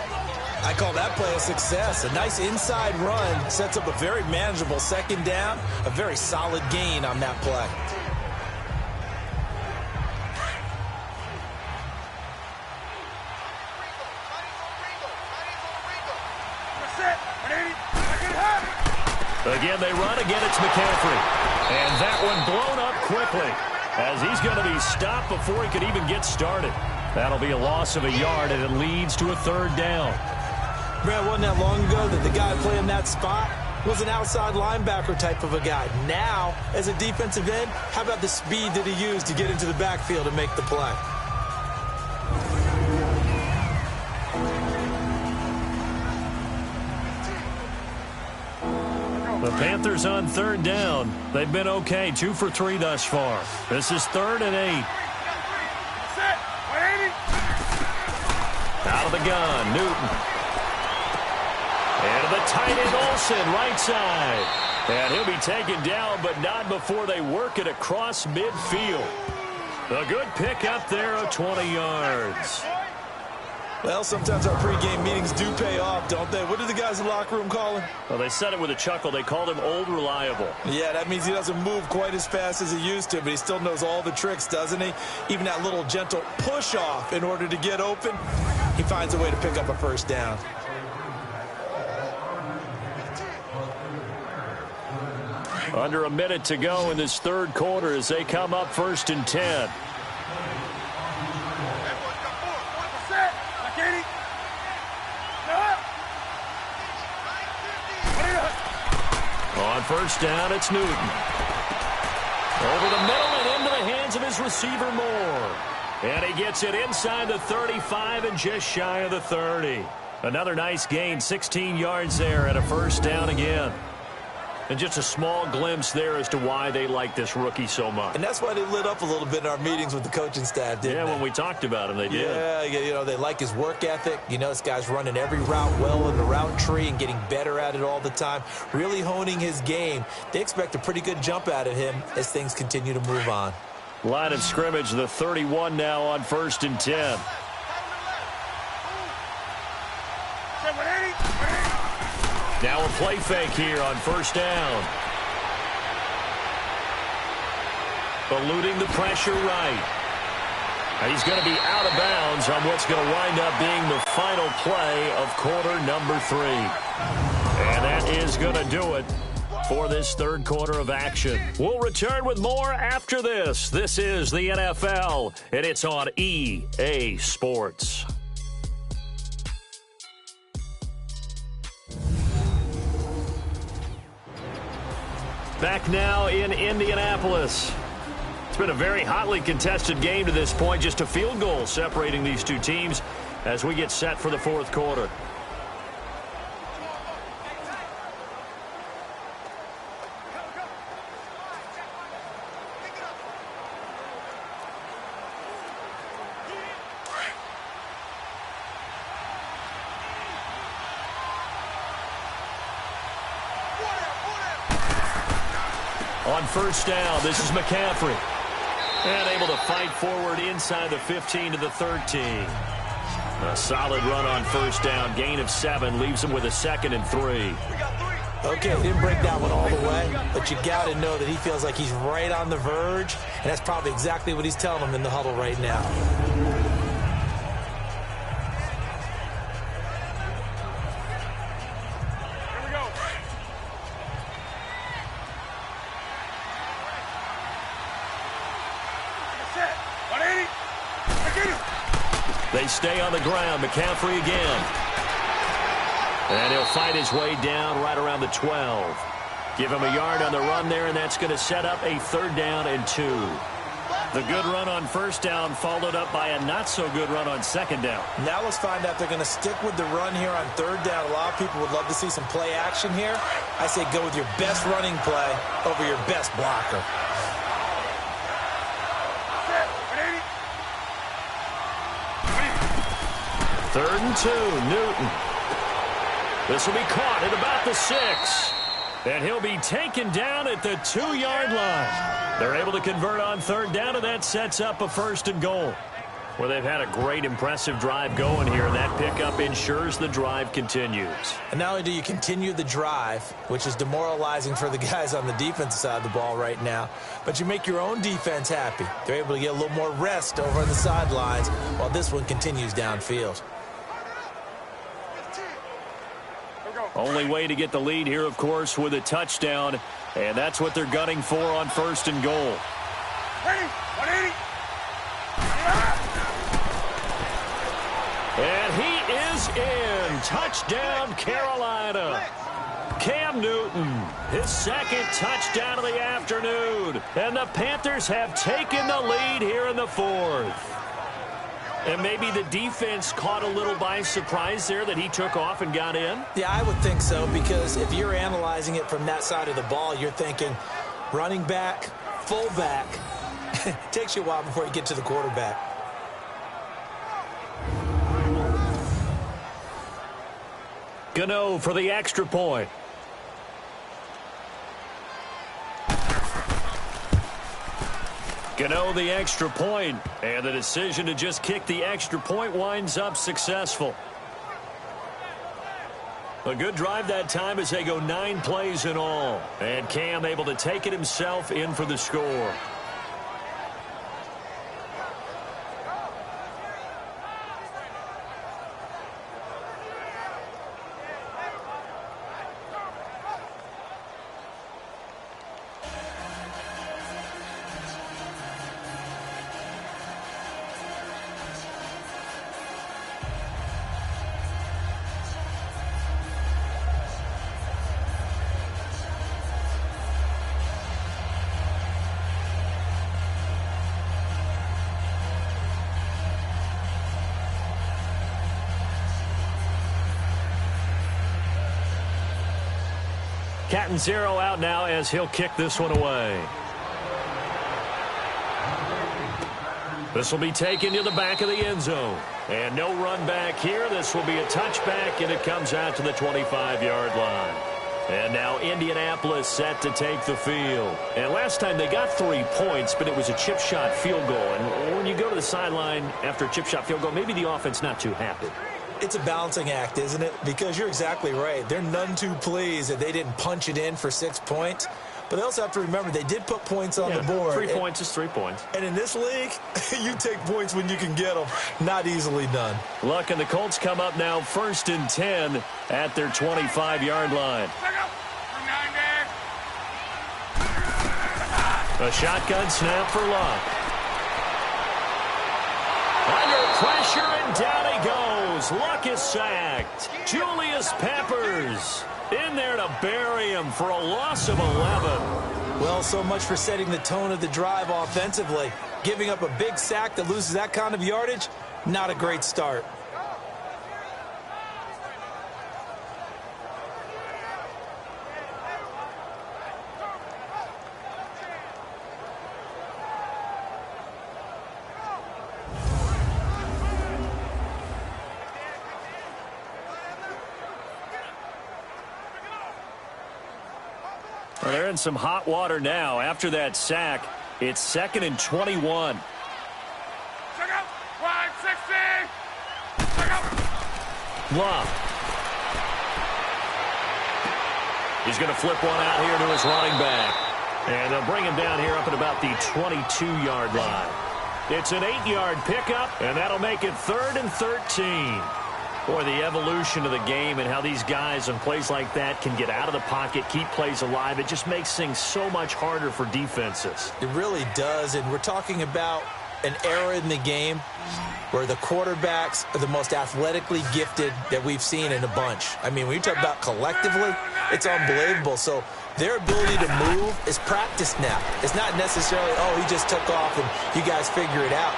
I call that play a success. A nice inside run sets up a very manageable second down, a very solid gain on that play. Again, they run. Again, it's McCaffrey. And that one blown up quickly as he's going to be stopped before he could even get started. That'll be a loss of a yard, and it leads to a third down. Brad, wasn't that long ago that the guy playing that spot was an outside linebacker type of a guy. Now, as a defensive end, how about the speed that he used to get into the backfield and make the play? The Panthers on third down. They've been okay, 2 for 3 thus far. This is 3rd and 8. Out of the gun, Newton. And to the tight end, Olsen, right side. And he'll be taken down, but not before they work it across midfield. A good pick up there of 20 yards. Well, sometimes our pregame meetings do pay off, don't they? What do the guys in the locker room call him? Well, they said it with a chuckle. They called him Old Reliable. Yeah, that means he doesn't move quite as fast as he used to, but he still knows all the tricks, doesn't he? Even that little gentle push-off in order to get open, he finds a way to pick up a first down. Under a minute to go in this third quarter as they come up 1st and 10. On first down, it's Newton. Over the middle and into the hands of his receiver, Moore. And he gets it inside the 35 and just shy of the 30. Another nice gain, 16 yards there and a first down again. And just a small glimpse there as to why they like this rookie so much. And that's why they lit up a little bit in our meetings with the coaching staff, didn't they? Yeah, when we talked about him, they did. Yeah, you know, they like his work ethic. You know, this guy's running every route well in the route tree and getting better at it all the time, really honing his game. They expect a pretty good jump out of him as things continue to move on. Line of scrimmage, the 31 now on 1st and 10. Now a play fake here on first down. Eluding the pressure right. He's going to be out of bounds on what's going to wind up being the final play of quarter number 3. And that is going to do it for this third quarter of action. We'll return with more after this. This is the NFL, and it's on EA Sports. Back now in Indianapolis. It's been a very hotly contested game to this point. Just a field goal separating these two teams as we get set for the fourth quarter. On first down, this is McCaffrey. And able to fight forward inside the 15 to the 13. A solid run on first down. Gain of 7 leaves him with a 2nd and 3. Okay, didn't break that one all the way, but you got to know that he feels like he's right on the verge, and that's probably exactly what he's telling him in the huddle right now. They stay on the ground. McCaffrey again. And he'll fight his way down right around the 12. Give him a yard on the run there, and that's going to set up a 3rd down and 2. The good run on first down followed up by a not-so-good run on second down. Now let's find out if they're going to stick with the run here on third down. A lot of people would love to see some play action here. I say go with your best running play over your best blocker. Third and 2, Newton. This will be caught at about the 6. And he'll be taken down at the 2-yard line. They're able to convert on third down, and that sets up a 1st and goal. Well, they've had a great, impressive drive going here, and that pickup ensures the drive continues. And not only do you continue the drive, which is demoralizing for the guys on the defensive side of the ball right now, but you make your own defense happy. They're able to get a little more rest over on the sidelines while this one continues downfield. Only way to get the lead here, of course, with a touchdown, and that's what they're gunning for on 1st and goal. And he is in. Touchdown, Carolina. Cam Newton, his 2nd touchdown of the afternoon. And the Panthers have taken the lead here in the 4th. And maybe the defense caught a little by surprise there that he took off and got in? Yeah, I would think so, because if you're analyzing it from that side of the ball, you're thinking running back, fullback. It takes you a while before you get to the quarterback. Gano for the extra point. Gano the extra point, and the decision to just kick the extra point winds up successful. A good drive that time as they go 9 plays in all, and Cam able to take it himself in for the score. Catanzaro out now as he'll kick this one away. This will be taken to the back of the end zone. And no run back here. This will be a touchback, and it comes out to the 25-yard line. And now Indianapolis set to take the field. And last time they got 3 points, but it was a chip shot field goal. And when you go to the sideline after a chip shot field goal, maybe the offense not too happy. It's a balancing act, isn't it? Because you're exactly right. They're none too pleased that they didn't punch it in for 6 points. But they also have to remember they did put points on the board. 3 points is 3 points. And in this league, you take points when you can get them. Not easily done. Luck and the Colts come up now 1st and 10 at their 25-yard line. A shotgun snap for Luck. Under pressure, and down he goes. Luck is sacked. Julius Peppers in there to bury him for a loss of 11. Well, so much for setting the tone of the drive offensively. Giving up a big sack that loses that kind of yardage, not a great start. Well, they're in some hot water now. After that sack, it's 2nd and 21. Love. He's going to flip one out here to his running back. And they'll bring him down here up at about the 22-yard line. It's an 8-yard pickup, and that'll make it 3rd and 13. Boy, the evolution of the game and how these guys on plays like that can get out of the pocket, keep plays alive, it just makes things so much harder for defenses. It really does, and we're talking about an era in the game where the quarterbacks are the most athletically gifted that we've seen in a bunch. I mean, when you talk about collectively, it's unbelievable. So Their ability to move is practiced now. It's not necessarily, oh, he just took off and you guys figure it out.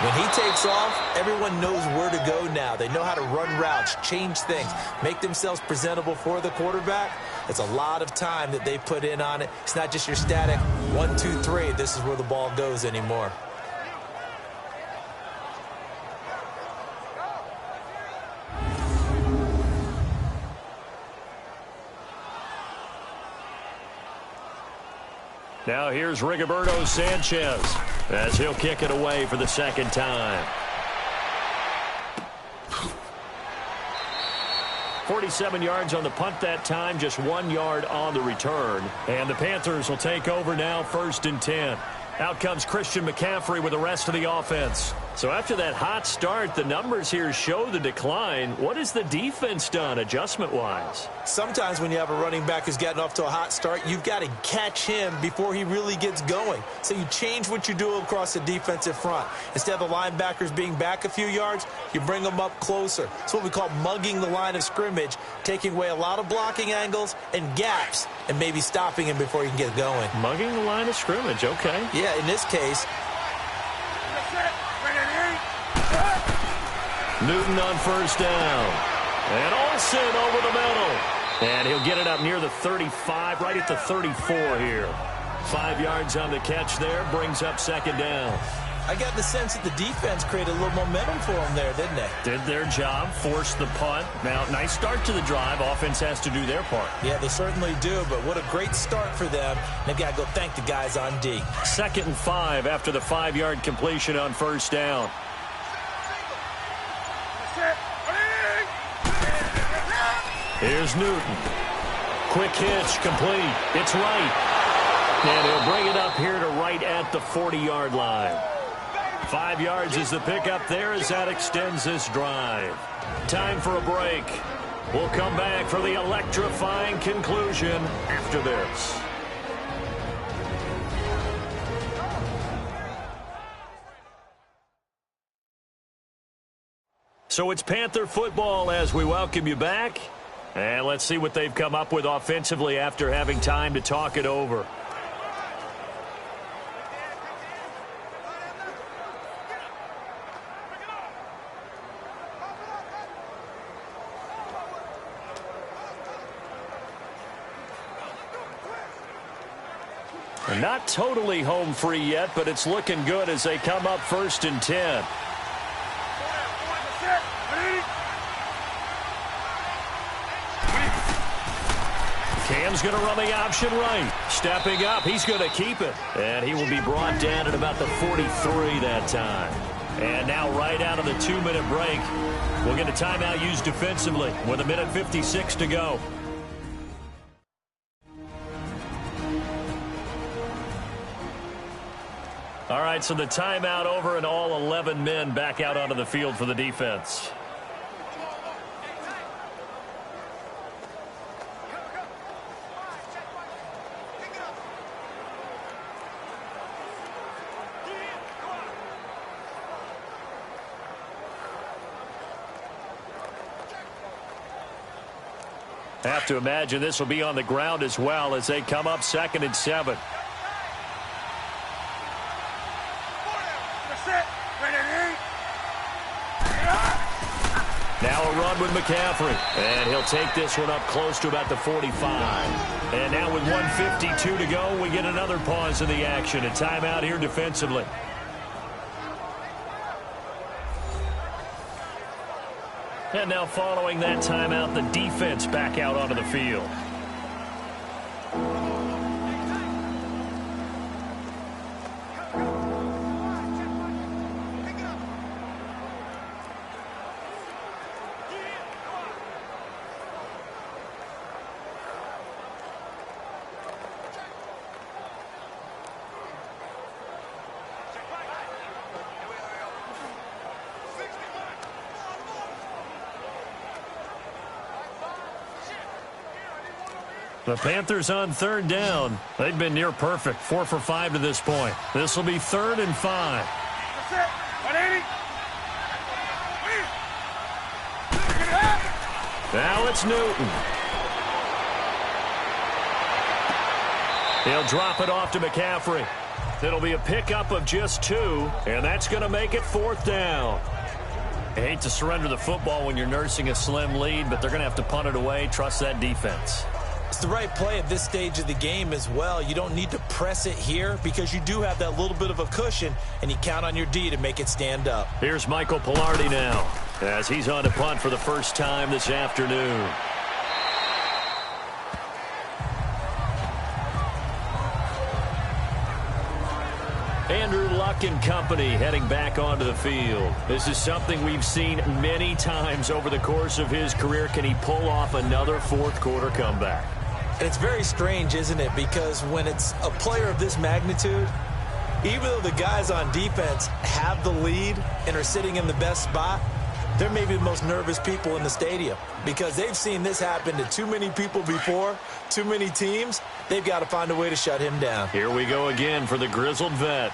When he takes off, everyone knows where to go now. They know how to run routes, change things, make themselves presentable for the quarterback. It's a lot of time that they put in on it. It's not just your static 1, 2, 3. This is where the ball goes anymore. Now here's Rigoberto Sanchez as he'll kick it away for the second time. 47 yards on the punt that time, just 1 yard on the return. And the Panthers will take over now, 1st and 10. Out comes Christian McCaffrey with the rest of the offense. So after that hot start, the numbers here show the decline. What has the defense done adjustment-wise? Sometimes when you have a running back who's gotten off to a hot start, you've got to catch him before he really gets going. So you change what you do across the defensive front. Instead of the linebackers being back a few yards, you bring them up closer. It's what we call mugging the line of scrimmage, taking away a lot of blocking angles and gaps and maybe stopping him before he can get going. Mugging the line of scrimmage, okay. Yeah, in this case. Newton on 1st down. And Olsen over the middle. And he'll get it up near the 35, right at the 34 here. 5 yards on the catch there, brings up 2nd down. I got the sense that the defense created a little momentum for them there, didn't they? Did their job, forced the punt. Now, nice start to the drive. Offense has to do their part. Yeah, they certainly do, but what a great start for them. They've got to go thank the guys on D. 2nd and 5 after the 5-yard completion on 1st down. Here's Newton. Quick hitch, complete. It's right. And he'll bring it up here to right at the 40-yard line. 5 yards is the pickup there as that extends this drive. Time for a break. We'll come back for the electrifying conclusion after this. So it's Panther football as we welcome you back. And let's see what they've come up with offensively after having time to talk it over. Not totally home free yet, but it's looking good as they come up 1st and 10. Cam's going to run the option right. Stepping up, he's going to keep it. And he will be brought down at about the 43 that time. And now right out of the 2-minute break, we'll get a timeout used defensively with 1:56 to go. All right, so the timeout over and all 11 men back out onto the field for the defense. Have to imagine this will be on the ground as well as they come up 2nd and 7. Now a run with McCaffrey. And he'll take this one up close to about the 45. And now with 1:52 to go, we get another pause in the action. A timeout here defensively. And now following that timeout, the defense back out onto the field. The Panthers on 3rd down. They've been near perfect, 4 for 5 to this point. This will be 3rd and 5. Now it's Newton. He'll drop it off to McCaffrey. It'll be a pickup of just 2, and that's going to make it 4th down. I hate to surrender the football when you're nursing a slim lead, but they're going to have to punt it away. Trust that defense. It's the right play at this stage of the game as well. You don't need to press it here because you do have that little bit of a cushion, and you count on your D to make it stand up. Here's Michael Pilardi now as he's on to punt for the first time this afternoon. Andrew Luck and company heading back onto the field. This is something we've seen many times over the course of his career. Can he pull off another fourth-quarter comeback? And it's very strange, isn't it? Because when it's a player of this magnitude, even though the guys on defense have the lead and are sitting in the best spot, they're maybe the most nervous people in the stadium because they've seen this happen to too many people before, too many teams. They've got to find a way to shut him down. Here we go again for the grizzled vet.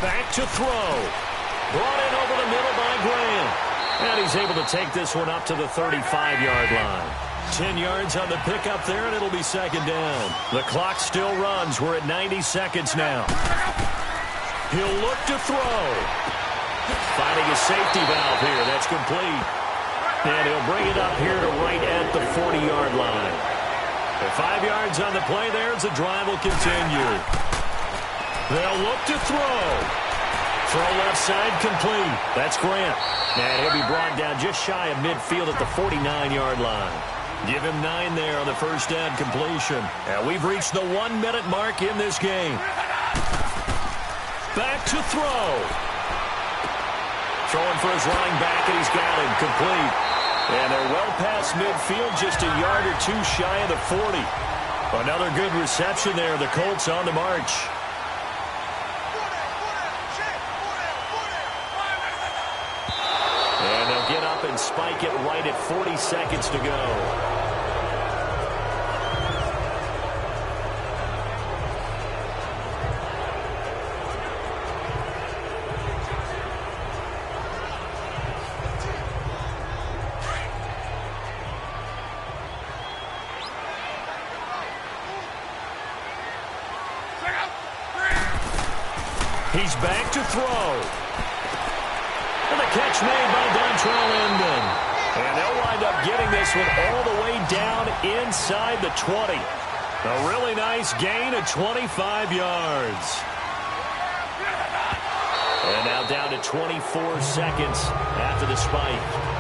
Back to throw. Brought in over the middle by Graham. And he's able to take this one up to the 35-yard line. 10 yards on the pickup there, and it'll be 2nd down. The clock still runs. We're at 90 seconds now. He'll look to throw. Finding a safety valve here. That's complete. And he'll bring it up here to right at the 40-yard line. At 5 yards on the play there, the drive will continue. They'll look to throw. Throw left side complete. That's Grant. And he'll be brought down just shy of midfield at the 49-yard line. Give him 9 there on the first down completion. And we've reached the 1-minute mark in this game. Back to throw. Throwing for his running back, and he's got him complete. And they're well past midfield, just a yard or 2 shy of the 40. Another good reception there. The Colts on the march. And they'll get up and spike it right at 40 seconds to go. He's back to throw. And the catch made by Dontrell Inman. And they'll wind up getting this one all the way down inside the 20. A really nice gain of 25 yards. And now down to 24 seconds after the spike.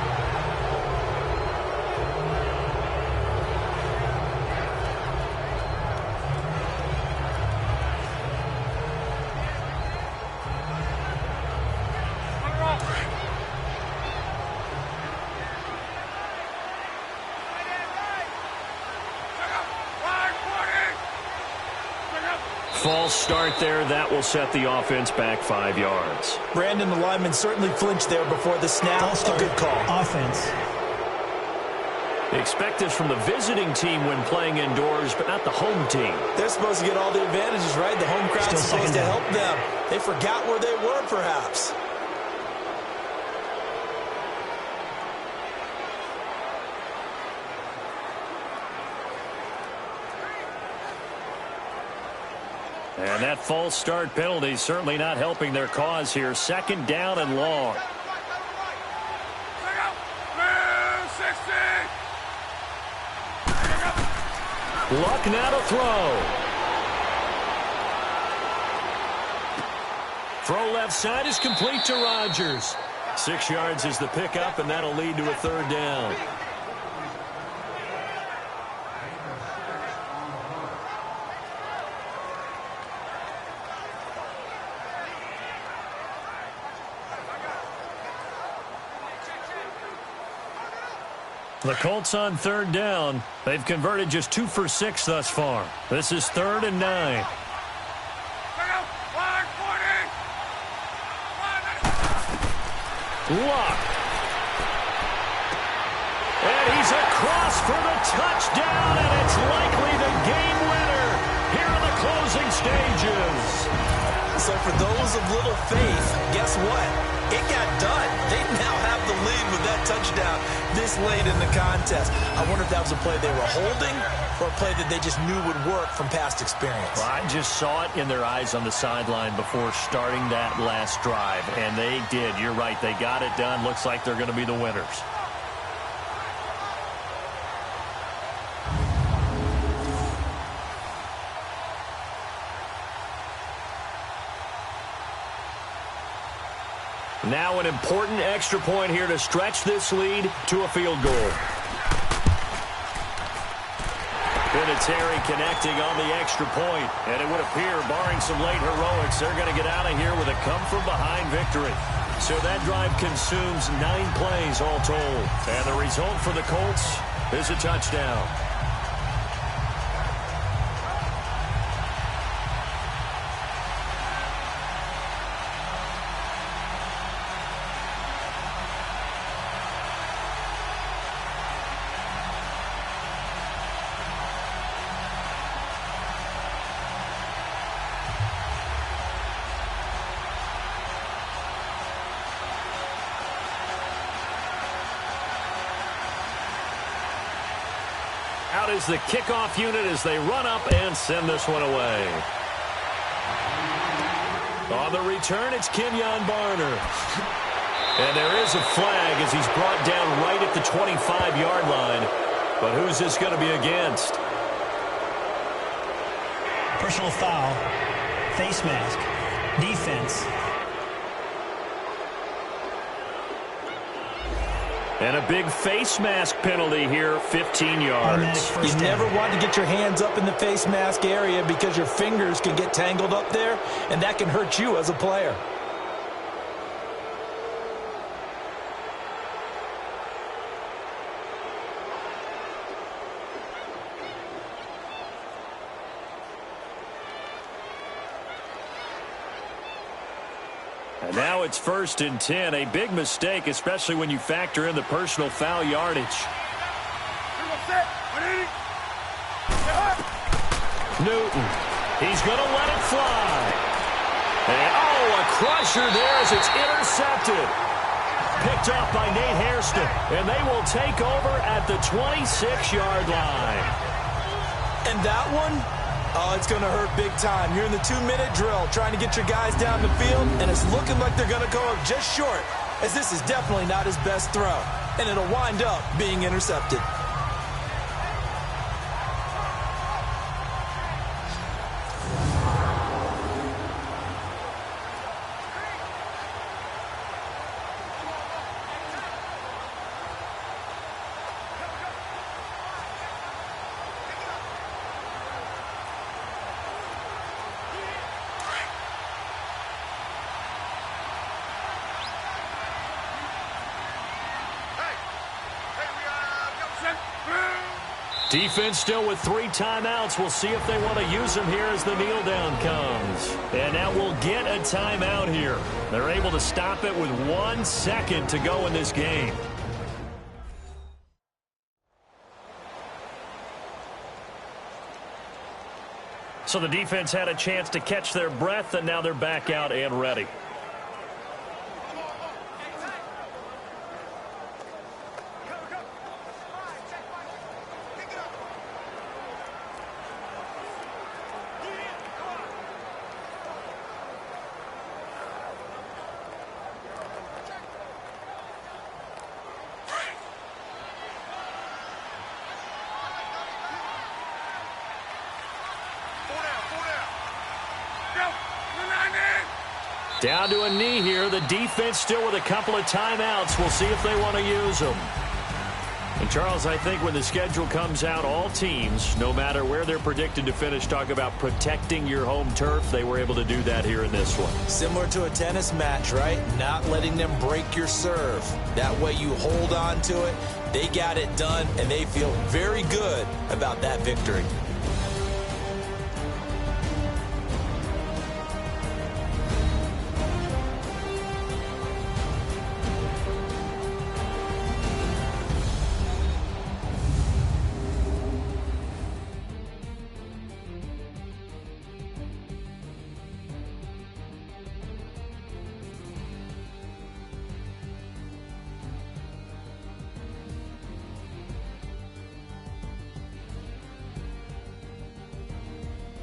False start there. That will set the offense back 5 yards. Brandon, the lineman certainly flinched there before the snap. A good call. Offense. They expect this from the visiting team when playing indoors, but not the home team. They're supposed to get all the advantages, right? The home crowd's supposed to help them. They forgot where they were, perhaps. And that false start penalty certainly not helping their cause here. 2nd down and long. Luck now to throw. Throw left side is complete to Rodgers. 6 yards is the pickup, and that'll lead to a 3rd down. The Colts on 3rd down. They've converted just 2 for 6 thus far. This is 3rd and 9. Luck. And he's across for the touchdown, and it's likely the game winner here in the closing stages. So for those of little faith, guess what? It got done. They now have the lead with that touchdown this late in the contest. I wonder if that was a play they were holding or a play that they just knew would work from past experience. Well, I just saw it in their eyes on the sideline before starting that last drive, and they did. You're right. They got it done. Looks like they're going to be the winners. Now an important extra point here to stretch this lead to a field goal. Terry connecting on the extra point, and it would appear, barring some late heroics, they're going to get out of here with a come-from-behind victory. So that drive consumes 9 plays all told, and the result for the Colts is a touchdown. Out is the kickoff unit as they run up and send this one away. On the return, it's Kenyon Barner. And there is a flag as he's brought down right at the 25-yard line. But who's this going to be against? Personal foul, face mask, defense. And a big face mask penalty here, 15 yards. You never want to get your hands up in the face mask area because your fingers can get tangled up there, and that can hurt you as a player. And now it's 1st and 10. A big mistake, especially when you factor in the personal foul yardage. Newton. He's going to let it fly. And, a crusher there as it's intercepted. Picked off by Nate Hairston. And they will take over at the 26-yard line. And that one? Oh, it's going to hurt big time. You're in the 2-minute drill trying to get your guys down the field, and it's looking like they're going to go up just short, as this is definitely not his best throw, and it'll wind up being intercepted. Defense still with 3 timeouts. We'll see if they want to use them here as the kneel down comes. And now we'll get a timeout here. They're able to stop it with 1 second to go in this game. So the defense had a chance to catch their breath, and now they're back out and ready. Down to a knee here. The defense still with a couple of timeouts. We'll see if they want to use them. And, Charles, I think when the schedule comes out, all teams, no matter where they're predicted to finish, talk about protecting your home turf. They were able to do that here in this one. Similar to a tennis match, right? Not letting them break your serve. That way you hold on to it. They got it done, and they feel very good about that victory.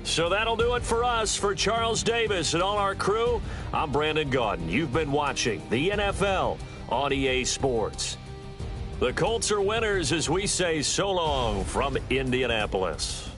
So that'll do it for us. For Charles Davis and all our crew, I'm Brandon Gaudin. You've been watching the NFL on EA Sports. The Colts are winners as we say so long from Indianapolis.